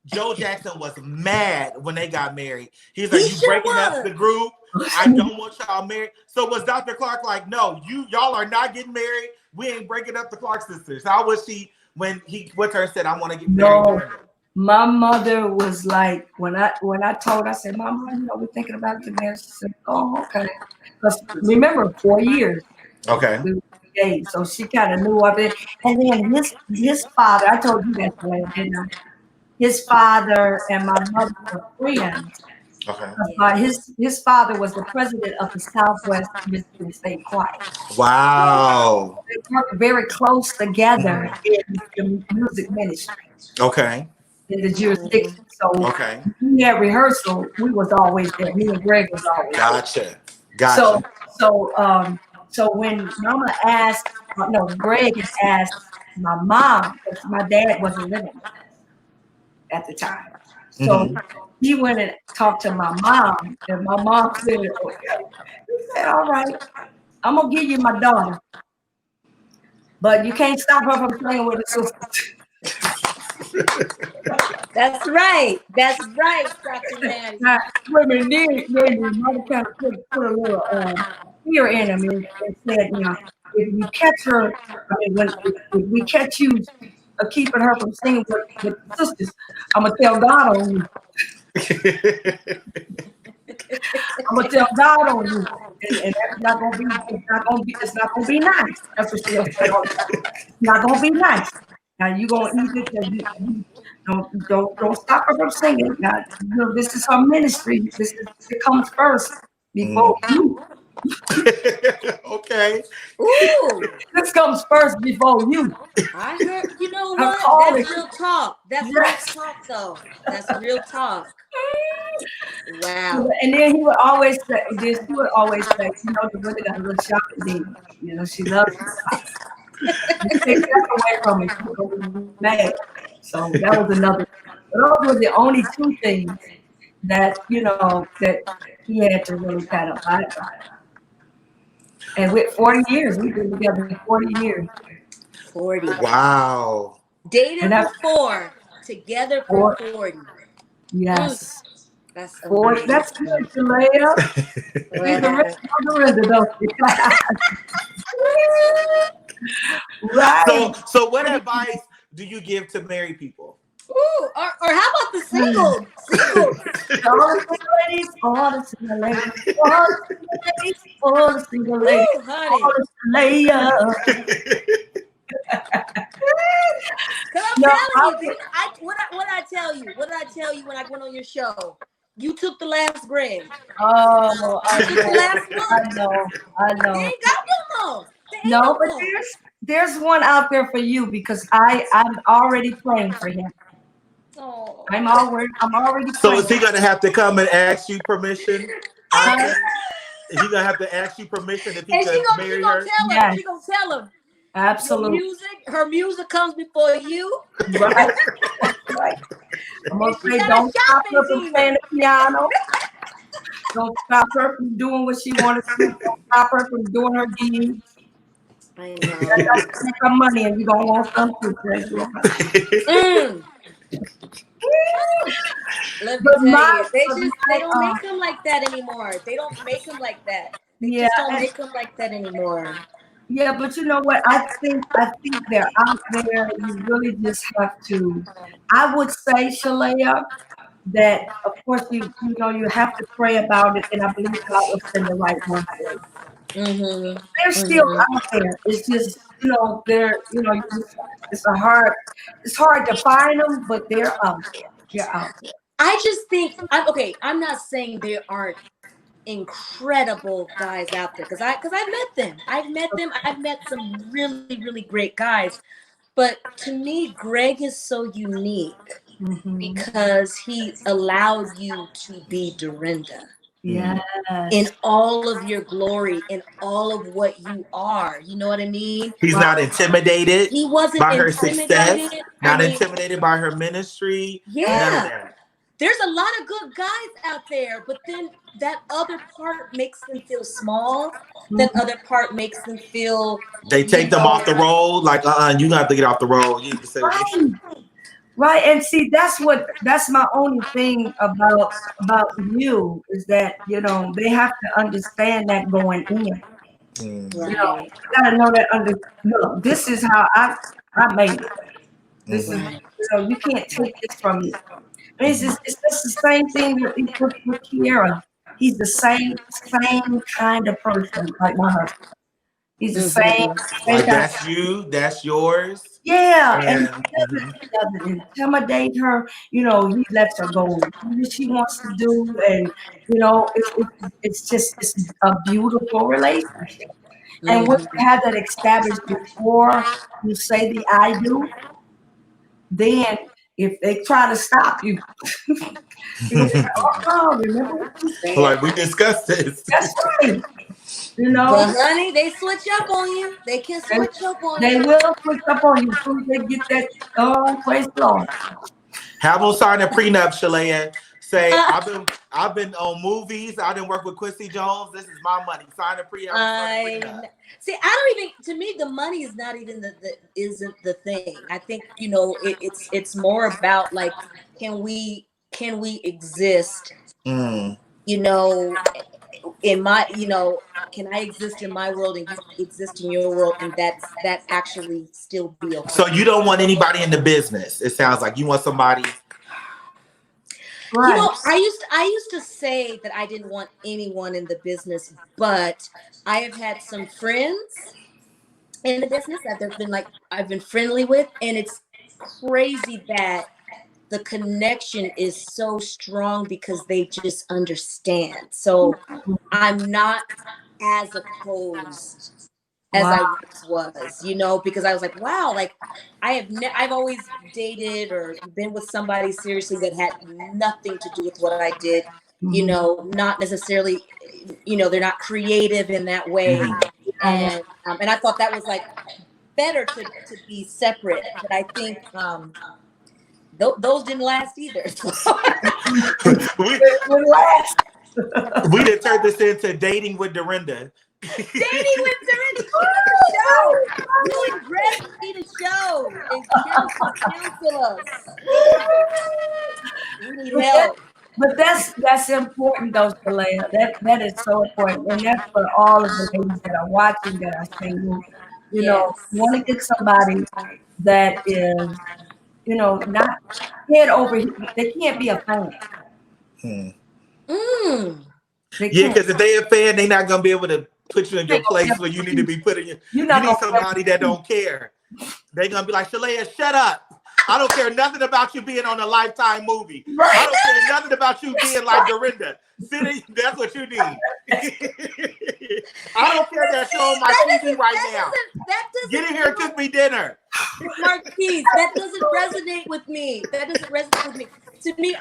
Joe Jackson was mad when they got married. He's like, you breaking up the group. I don't want y'all married. So was Dr. Clark like, no, y'all are not getting married. We ain't breaking up the Clark sisters. How was she when he went to her and said, I want to get married?
No, my mother was like, when I told her, I said, Mama, you know, we're thinking about getting married. She said, oh, okay. Because remember, 4 years.
Okay.
So she kind of knew of it. And then his father, I told you that, didn't I? His father and my mother were friends.
Okay.
But his father was the president of the Southwest Michigan State Choir.
Wow.
They worked very close together in the music ministry
Okay.
in the jurisdiction. So
Okay.
we had rehearsal. We was always there. Me and Greg was always there.
Gotcha.
So
Gotcha.
so when Mama asked, no, Greg had asked my mom, because my dad wasn't living with us at the time. So he went and talked to my mom, and my mom said, okay. He said, all right, I'm gonna give you my daughter, but you can't stop her from playing with her sisters.
That's right. That's right, Dr. Maddie.
Now, women did, mother kind of put a little fear in him and said, you know, if you catch her, I mean, if we catch you keeping her from singing with the sisters, I'm gonna tell God on you. I'm gonna tell God on you, and that's not gonna be. It's not gonna be nice. That's what she'll say all the time. It's not gonna be nice. Now you gonna eat it. You don't stop her from singing. Now you know, this is her ministry. It comes first before you.
Okay.
Ooh,
This comes first before you.
I heard. You know
Her
what?
calling.
That's real talk. That's
Yes.
real talk, though. That's real talk. Wow.
And then he would always say, you know, Dorinda got a little shopping demon. You know, she loves to shop. You take that away from her, she's gonna be mad. So that was another. Those were the only two things that, you know, that he had to really kind of abide by. And with 40 years, we've been together 40 years.
40.
Wow.
Dated for 4, together for 40.
Yes.
That's
40. That's good, Sheléa. She's the rich Dorinda, though. Right.
So what advice do you give to married people?
Ooh, or how about the single?
All the single ladies, all the single ladies, all the single ladies, all the single ladies,
Ooh, honey.
all the Sheléa.
Cause I'm telling you, what I tell you? What did I tell you when I went on your show? You took the last Greg.
Oh, I
You took the last one.
I know.
They ain't got no more.
No, but there's one out there for you because I'm already praying for him.
Oh.
I'm already
So
praying.
is he gonna have to come and ask you permission? Is he gonna have to ask you permission if he can marry her?
Yes. She gonna tell him.
Absolutely.
Her music comes before you.
Right. Right. I'm gonna say, don't stop her from playing the piano. Don't stop her from doing what she wants to do. Don't stop her from doing her deeds.
I know.
That's make her money, and you gonna want some too.
Let me tell you, they don't make them like that anymore. They don't make them like that. They just don't make them like that anymore.
Yeah, but you know what? I think they're out there. You really just have to. I would say, Sheléa, that of course you have to pray about it, and I believe God will send the right one for you. They're still out there. It's just it's hard to find them, but they're out there. They're out there.
I just think I'm not saying there aren't incredible guys out there because I've met them. I've met some really, really great guys. But to me, Greg is so unique because he allowed you to be Dorinda.
Yes.
In all of your glory, in all of what you are. You know what I mean?
He's not intimidated.
He wasn't
by her success.
Not
intimidated by her ministry.
Yeah.
None of that.
There's a lot of good guys out there, but then that other part makes them feel small. That other part makes them feel
they take them off the road. Like, you have to get off the road. You can say
right. And see, that's my only thing about you is that, they have to understand that going in. You gotta know that look, this is how I made it. This is, you can't take this from me. It's just the same thing with Kiera. He's the same kind of person like my husband. He's the same.
Like that's you, that's yours.
Yeah, and
And
he doesn't intimidate her. You know, he lets her go what she wants to do, and you know, it's just it's a beautiful relationship. And when you have that established before you say the I do, then if they try to stop you, you say, oh, remember what you said?
like we discussed this.
That's right. You know,
but honey, they switch up on you. They can switch up on
they
you.
will switch up on you as soon as they get that praise the Lord.
Have them sign a prenup, Sheléa. Say I've been on movies. I didn't work with Quincy Jones. This is my money. Sign a prenup.
See, I don't even. To me, the money is not even isn't the thing. I think it's more about like, can we exist? You know, in my can I exist in my world and you exist in your world, and that actually still be okay.
So you don't want anybody in the business. It sounds like you want somebody.
Right.
You know, I used to say that I didn't want anyone in the business, but I have had some friends in the business that I've been friendly with, and it's crazy that the connection is so strong because they just understand. So I'm not as opposed as I once was, you know, because I was like, wow, like I've always dated or been with somebody seriously that had nothing to do with what I did, you know, not necessarily, you know, they're not creative in that way. And I thought that was like better to be separate, but I think those didn't last either.
We didn't turn this into dating with Dorinda.
Dating with Dorinda. Show. You and Greg need a show and counsel us. We need help.
But that's important though, Sheléa. That is so important. And that's for all of the ladies that are watching that are single. You know, you want to get somebody that is, you know, not head over here. They can't be a fan.
Yeah, because if they're a fan, they're not gonna be able to put you in your place where you need to be putting you. You need somebody that don't care. They're gonna be like, Sheléa, shut up. I don't care nothing about you being on a Lifetime movie. Right. I don't care nothing about you being like Dorinda. That's what you need. I don't care that show on my TV right now. Get in here and cook me dinner.
Marquis, that doesn't resonate with me. That doesn't resonate with me. To me,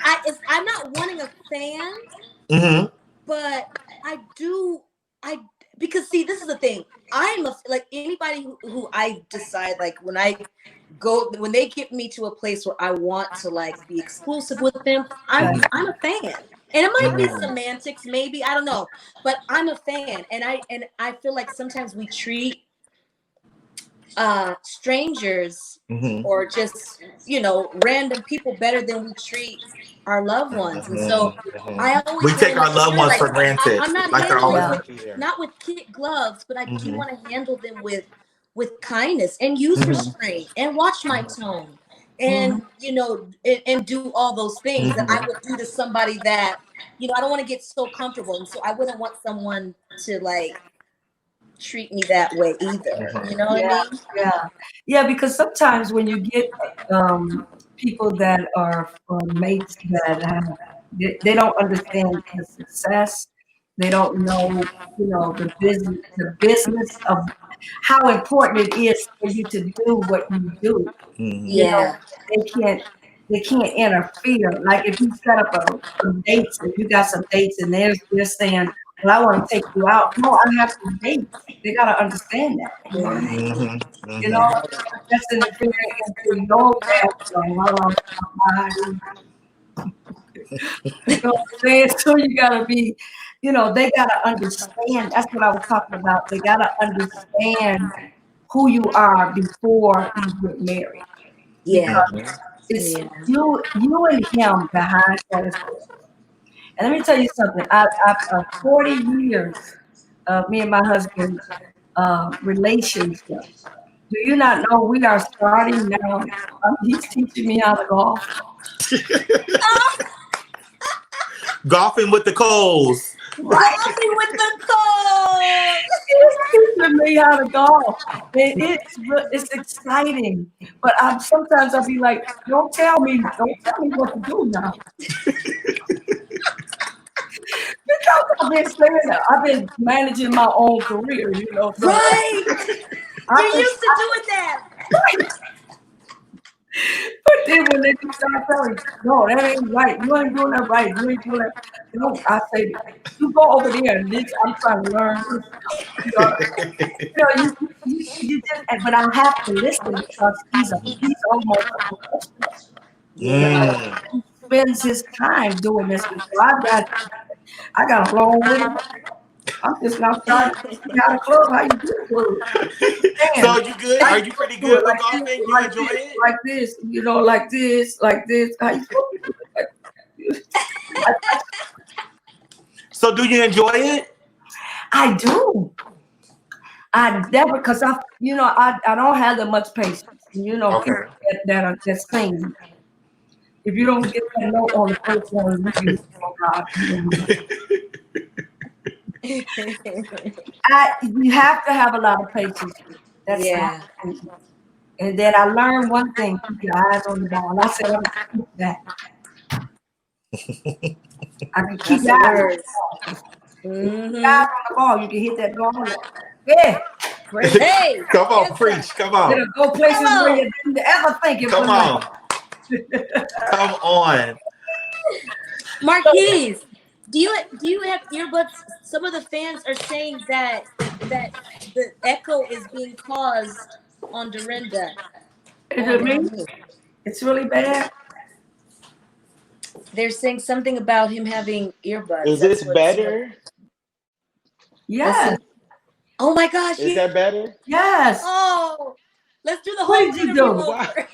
I'm not wanting a fan, but I do. Because see, this is the thing. I'm like anybody who I decide, like when they get me to a place where I want to like be exclusive with them, I'm a fan. And it might be semantics, maybe, I don't know, but I'm a fan. And I feel like sometimes we treat strangers or just, you know, random people better than we treat our loved ones. And so I always
take our loved ones for granted.
I'm not
like
handling not with kid gloves, but I do want to handle them with kindness and use restraint and watch my tone and you know and do all those things that I would do to somebody that, you know, I don't want to get so comfortable, and so I wouldn't want someone to like treat me that way either. You know what I mean?
Yeah, because sometimes when you get people that are mates that they don't understand the success, they don't know, you know, the business of how important it is for you to do what you do. You know, they can't interfere. Like if you set up some dates and you got some dates and they're saying, well, I want to take you out. No, I have some dates. They gotta understand that. You know what I mean? You know, that's interfering into your path. You know what I'm saying? So you gotta be, you know, they gotta understand. That's what I was talking about. They gotta understand who you are before you get married. Because it's you and him behind closed doors. And let me tell you something. After 40 years of me and my husband's relationship, do you not know we are starting now? He's teaching me how to golf.
Golfing with the Coles.
Golfing with the Coles.
He's teaching me how to golf. And it's exciting. But sometimes I'll be like, don't tell me what to do now. Because I've been managing my own career, you know. So
Right. You're used to doing that.
But then when they start telling, no, that ain't right. You ain't doing that right. You ain't doing that. No, I say, you go over there and this. I'm trying to learn. You just, but I have to listen because he's almost a professional.
Mm.
He spends his time doing this. So I got along with him. I'm just now starting to see how the club, how you do the club.
So you good? Are you pretty good with golfing? You enjoy it?
Like this, you know, like this. How you supposed to do it?
So do you enjoy it?
I do. I never, because I don't have that much patience. You know,
Okay.
that's clean. If you don't get that note on the first one, oh God, you have to have a lot of patience. That's and then I learned one thing: keep your eyes on the ball. And I said, I'm gonna keep that. I can keep your eyes on the ball. You can hit that ball. Yeah.
Hey,
come on, preach. Come on.
It'll go places where you didn't ever think it would.
Come on. Come on.
Marquis, do you have earbuds? Some of the fans are saying that the echo is being caused on Dorinda.
Is it me? It's really bad.
They're saying something about him having earbuds.
Is this better?
Yes.
Oh my gosh.
Is that better?
Yes.
Oh, let's do the whole
What did you do?
over.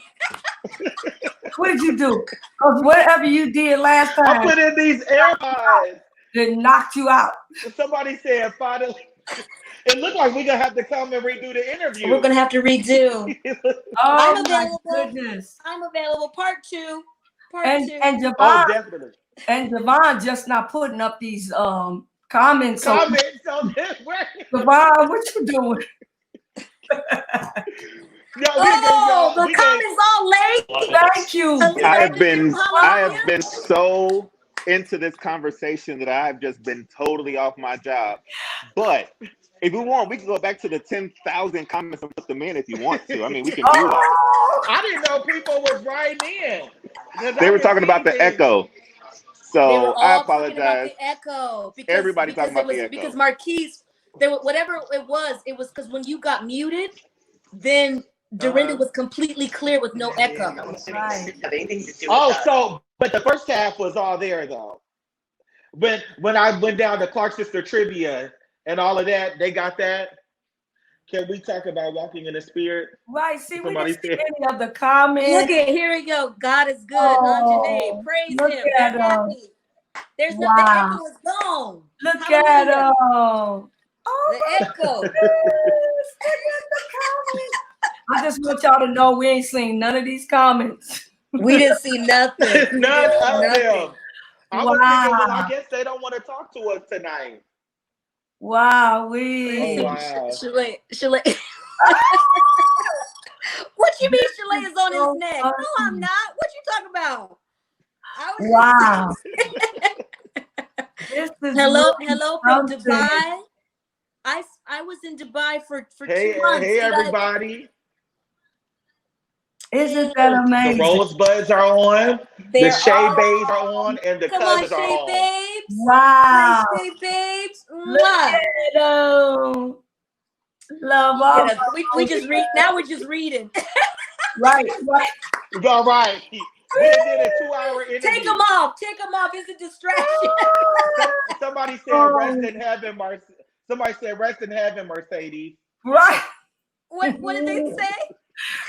What did you do? Because whatever you did last time,
I put in these AirPods.
It knocked you out.
Somebody said finally. It looked like we're gonna have to come and redo the interview.
We're gonna have to redo.
I'm available. Goodness.
I'm available. Part two.
And Javon,
definitely.
And Javon just not putting up these comments.
Comments on this way.
Javon, what you doing?
The comments all late.
Thank you.
I have been so into this conversation that I have just been totally off my job. But if we want, we can go back to the 10,000 comments and put them in if you want to. I mean, we can do that.
I didn't know people was writing in.
They were talking about the echo. So I apologize.
About the echo.
Everybody talking about the echo.
Because Marquis, whatever it was because when you got muted, then Dorinda was completely clear with no echo.
Right.
But the first half was all there though. But when I went down to Clark Sister Trivia and all of that, they got that. Can we talk about walking in the spirit?
Right. See, we didn't see any of the comments.
Look at here we go. God is good. Anjanae. Praise him. There's the echo is gone.
Look at him.
The echo.
I just want y'all to know we ain't seen none of these comments.
We didn't see nothing.
None of them. I was thinking, well, I guess they don't want to talk to us tonight.
Wow,
Sheléa. What you mean Sheléa is on his neck? No, I'm not. What you talking about?
Wow.
Hello from Dubai. I was in Dubai for 2 months.
Hey everybody.
Isn't that amazing?
The rosebuds are on, the Shea Babes are on, and the cousins are on.
Babes.
Wow.
Shea Babes.
Look at them. Love all.
We just read. Now we're just reading.
Right.
All right. We did a 2-hour interview.
Take them off. It's a distraction.
Somebody said rest in heaven, Somebody said rest in heaven, Mercedes.
Right.
What did they say?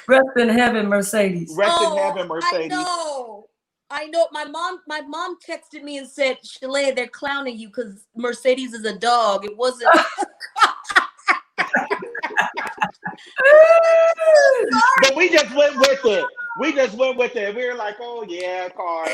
Rest in heaven, Mercedes.
Rest in heaven, Mercedes.
I know. My mom texted me and said, Sheléa, they're clowning you because Mercedes is a dog. It wasn't.
But we just went with it.
We just went with it. We were like, oh yeah, car.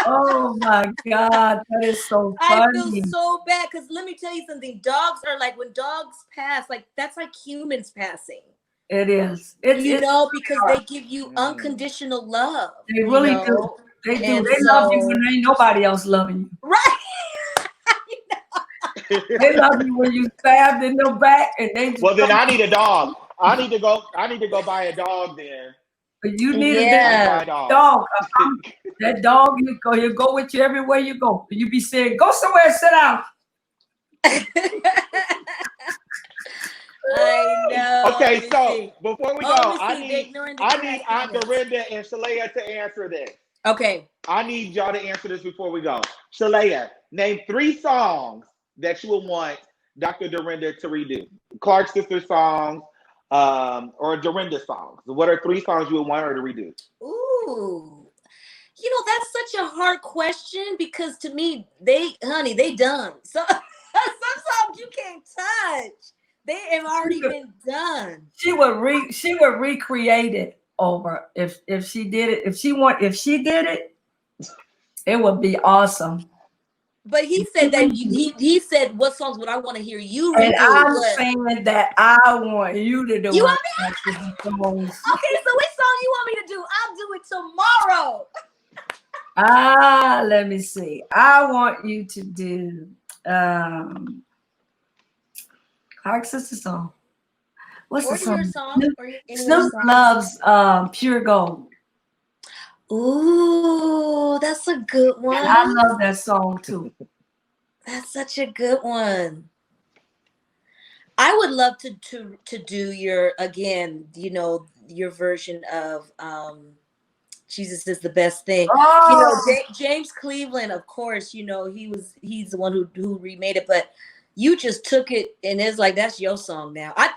Oh my God, that is so
I feel
funny.
so bad because let me tell you something. Dogs are like when dogs pass, like that's like humans passing.
It is. It's
Because they give you unconditional love.
they really do. They do.
And
They love you when ain't nobody else loving you.
Right.
They love you when you stabbed in the back, and they just
Well, then I need a dog. I need to go buy a dog then.
You need
Yeah.
a dog. That dog, he'll go with you everywhere you go. You be saying, "Go somewhere and sit down."
I know.
Okay, so before we go, I need Aunt
comments.
Dorinda and Sheléa to answer this.
Okay.
I need y'all to answer this before we go. Sheléa, name 3 songs that you would want Dr. Dorinda to redo. Clark Sisters songs, or Dorinda songs. What are 3 songs you would want her to redo?
Ooh. That's such a hard question because to me, they done. So some songs you can't touch. They have already been done.
She would recreate it over if she did it. If she did it, it would be awesome.
But he said that he said, "What songs would I want to hear you redo?"
And I'm saying that I want you to do
You
it.
want me? Okay, so which song you want me to do? I'll do it tomorrow.
Let me see. I want you to do Clark Sister song. What's the song? Snoop loves Pure Gold.
Ooh, that's a good one.
And I love that song too.
That's such a good one. I would love to do your your version of Jesus is the best thing.
Oh.
James Cleveland, of course, he's the one who remade it, but you just took it and it's like that's your song now. I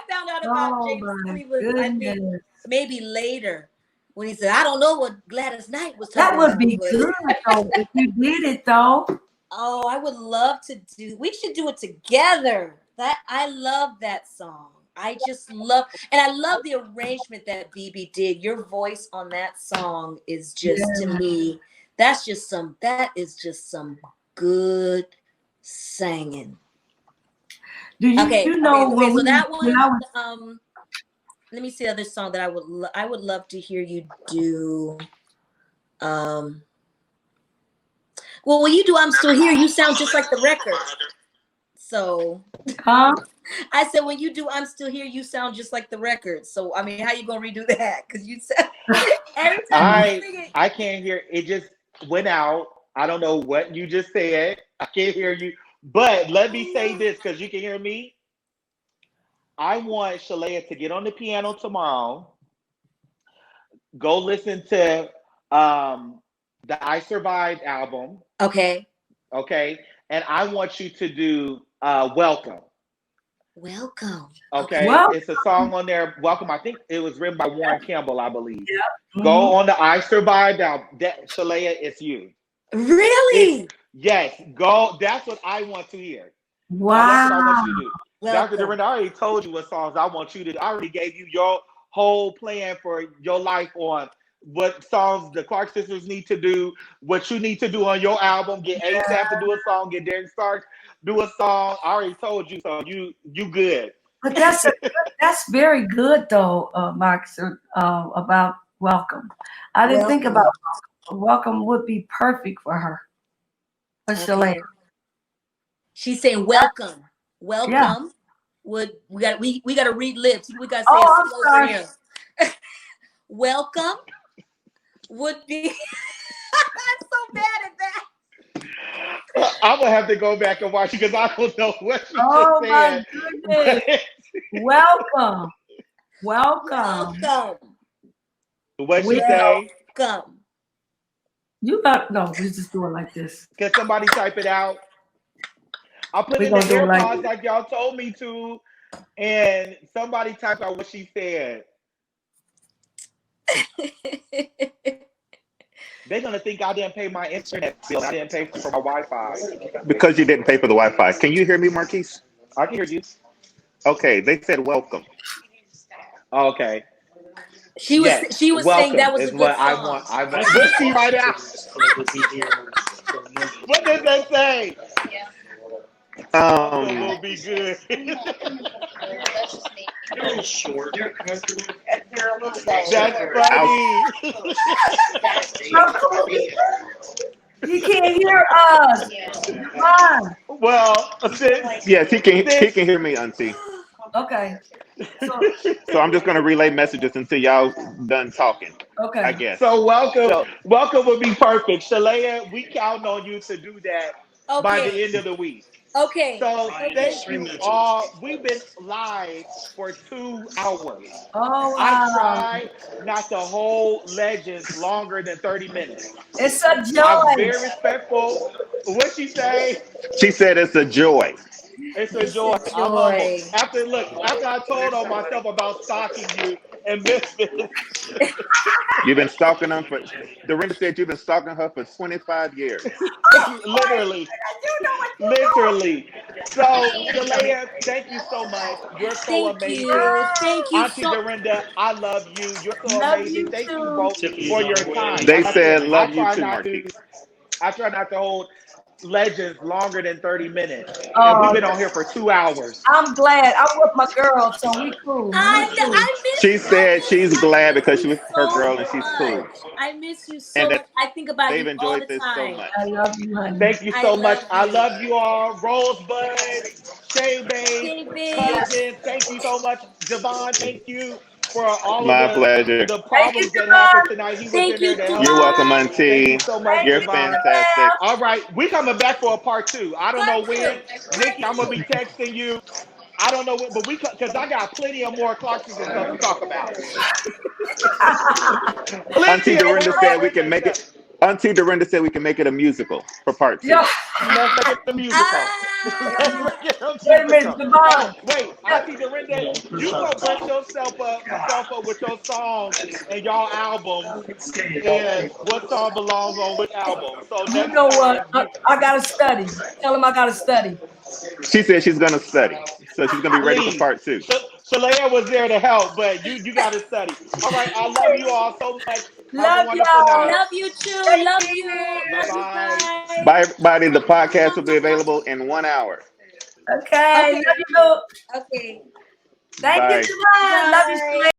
found out about James Cleveland, I think maybe later when he said, I don't know what Gladys Knight was talking about.
That would be good though if you did it though.
Oh, I would love to do. We should do it together. I love that song. I just love, and I love the arrangement that BB did. Your voice on that song is just to me. That is just some good singing.
Do you,
okay,
you know?
Okay, so that one. Let me see the other song that I would love to hear you do. Well, when you do I'm Still Here, you sound just like the record. So,
huh?
I said, when you do I'm Still Here, you sound just like the record. So, I mean, how you going to redo that? Because you said every time you sing it.
I can't hear. It just went out. I don't know what you just said. I can't hear you. But let me say this because you can hear me. I want Sheléa to get on the piano tomorrow. Go listen to the I Survived album.
Okay.
And I want you to do Welcome.
Welcome.
Okay.
Welcome.
It's a song on there. Welcome. I think it was written by Warren Campbell, I believe.
Yeah.
Go on the I Survived album. Sheléa, it's you.
Really?
Yes. Go. That's what I want to hear.
Wow.
That's what I want you to do.
Welcome.
Dr. Dorinda, I already told you what songs I want you to do. I already gave you your whole plan for your life on what songs the Clark Sisters need to do, what you need to do on your album. Get ASAP to do a song, get Darren Stark do a song. I already told you, so you good.
But that's very good though, Max, about Welcome. I didn't think about Welcome would be perfect for her. For Sheléa.
She's saying welcome. Welcome.
Yeah.
We got to read lips. We got to say it slow for him. Welcome would be. I'm so bad at that.
I'm gonna have to go back and watch it because I don't know what she
Oh
just
my
said.
goodness. Welcome.
What she say?
Welcome.
You just do it like this.
Can somebody type it out? I'll put it in the AirPods like y'all told me to, and somebody type out what she said. They're gonna think I didn't pay my internet bill. I didn't pay for my Wi-Fi. Because you didn't pay for the Wi-Fi. Can you hear me, Marquis? I can hear you. Okay, they said welcome. Okay.
She was saying that was
is
a good
what
song.
I want. We'll see right now. What did they say? Will be good. That's funny.
How cool is that? He can't hear us. Fine.
Well, yes, he can hear me, Auntie.
Okay.
So I'm just gonna relay messages until y'all done talking.
Okay.
I guess.
So welcome would be perfect. Sheléa, we count on you to do that by the end of the week.
Okay.
So thank you all. We've been live for 2 hours.
Oh, wow.
I tried not to hold Legends longer than 30 minutes.
It's a joy.
I'm very respectful. What'd she say?
She said it's a joy.
It's a joy. I'm humble. After I told on myself about stalking you in Memphis.
You've been stalking them for. Dorinda said you've been stalking her for 25 years.
Literally. So, Sheléa, thank you so much. You're so amazing.
Thank you.
Auntie Dorinda, I love you. You're so amazing. Thank you both for your time.
They said love you too,
Marquis. I try not to hold Legends longer than 30 minutes.
Oh,
And we've been on here for 2 hours.
I'm glad. I'm with my girl, so we cool.
She said she's glad because she was her girl and she's cool.
I miss you so much. I think about you all the time.
So much.
I love you, honey.
Thank you so much. I love you all. Rosebud, Shay Bay, Cousin, thank you so much. Javon, thank you for all of
pleasure.
The problems that happened tonight. He was in there to help.
You're welcome, Auntie.
Thank you so much.
You're
Javon.
fantastic.
All right, we coming back for a part 2. I don't know when. Nikki, I'm gonna be texting you. I don't know when, but because I got plenty of more Clarkson stuff to talk about.
Auntie Dorinda said we can make it. Auntie Dorinda said we can make it a musical for part 2.
Yeah.
Let's make it a musical.
Wait a minute, Javon.
Wait, Auntie Dorinda, you gonna brush yourself up with your songs and y'all albums, and what song belongs on which album. So
You know what? I gotta study. Tell him I gotta study.
She said she's gonna study, so she's gonna be ready for part 2.
Sheléa was there to help, but you gotta study. All right, I love you all so much.
Love y'all.
Love you too. Love you.
Bye.
Bye, everybody. The podcast will be available in 1 hour.
Okay. Love you.
Okay.
Thank you, Javon. Love you, Sheléa.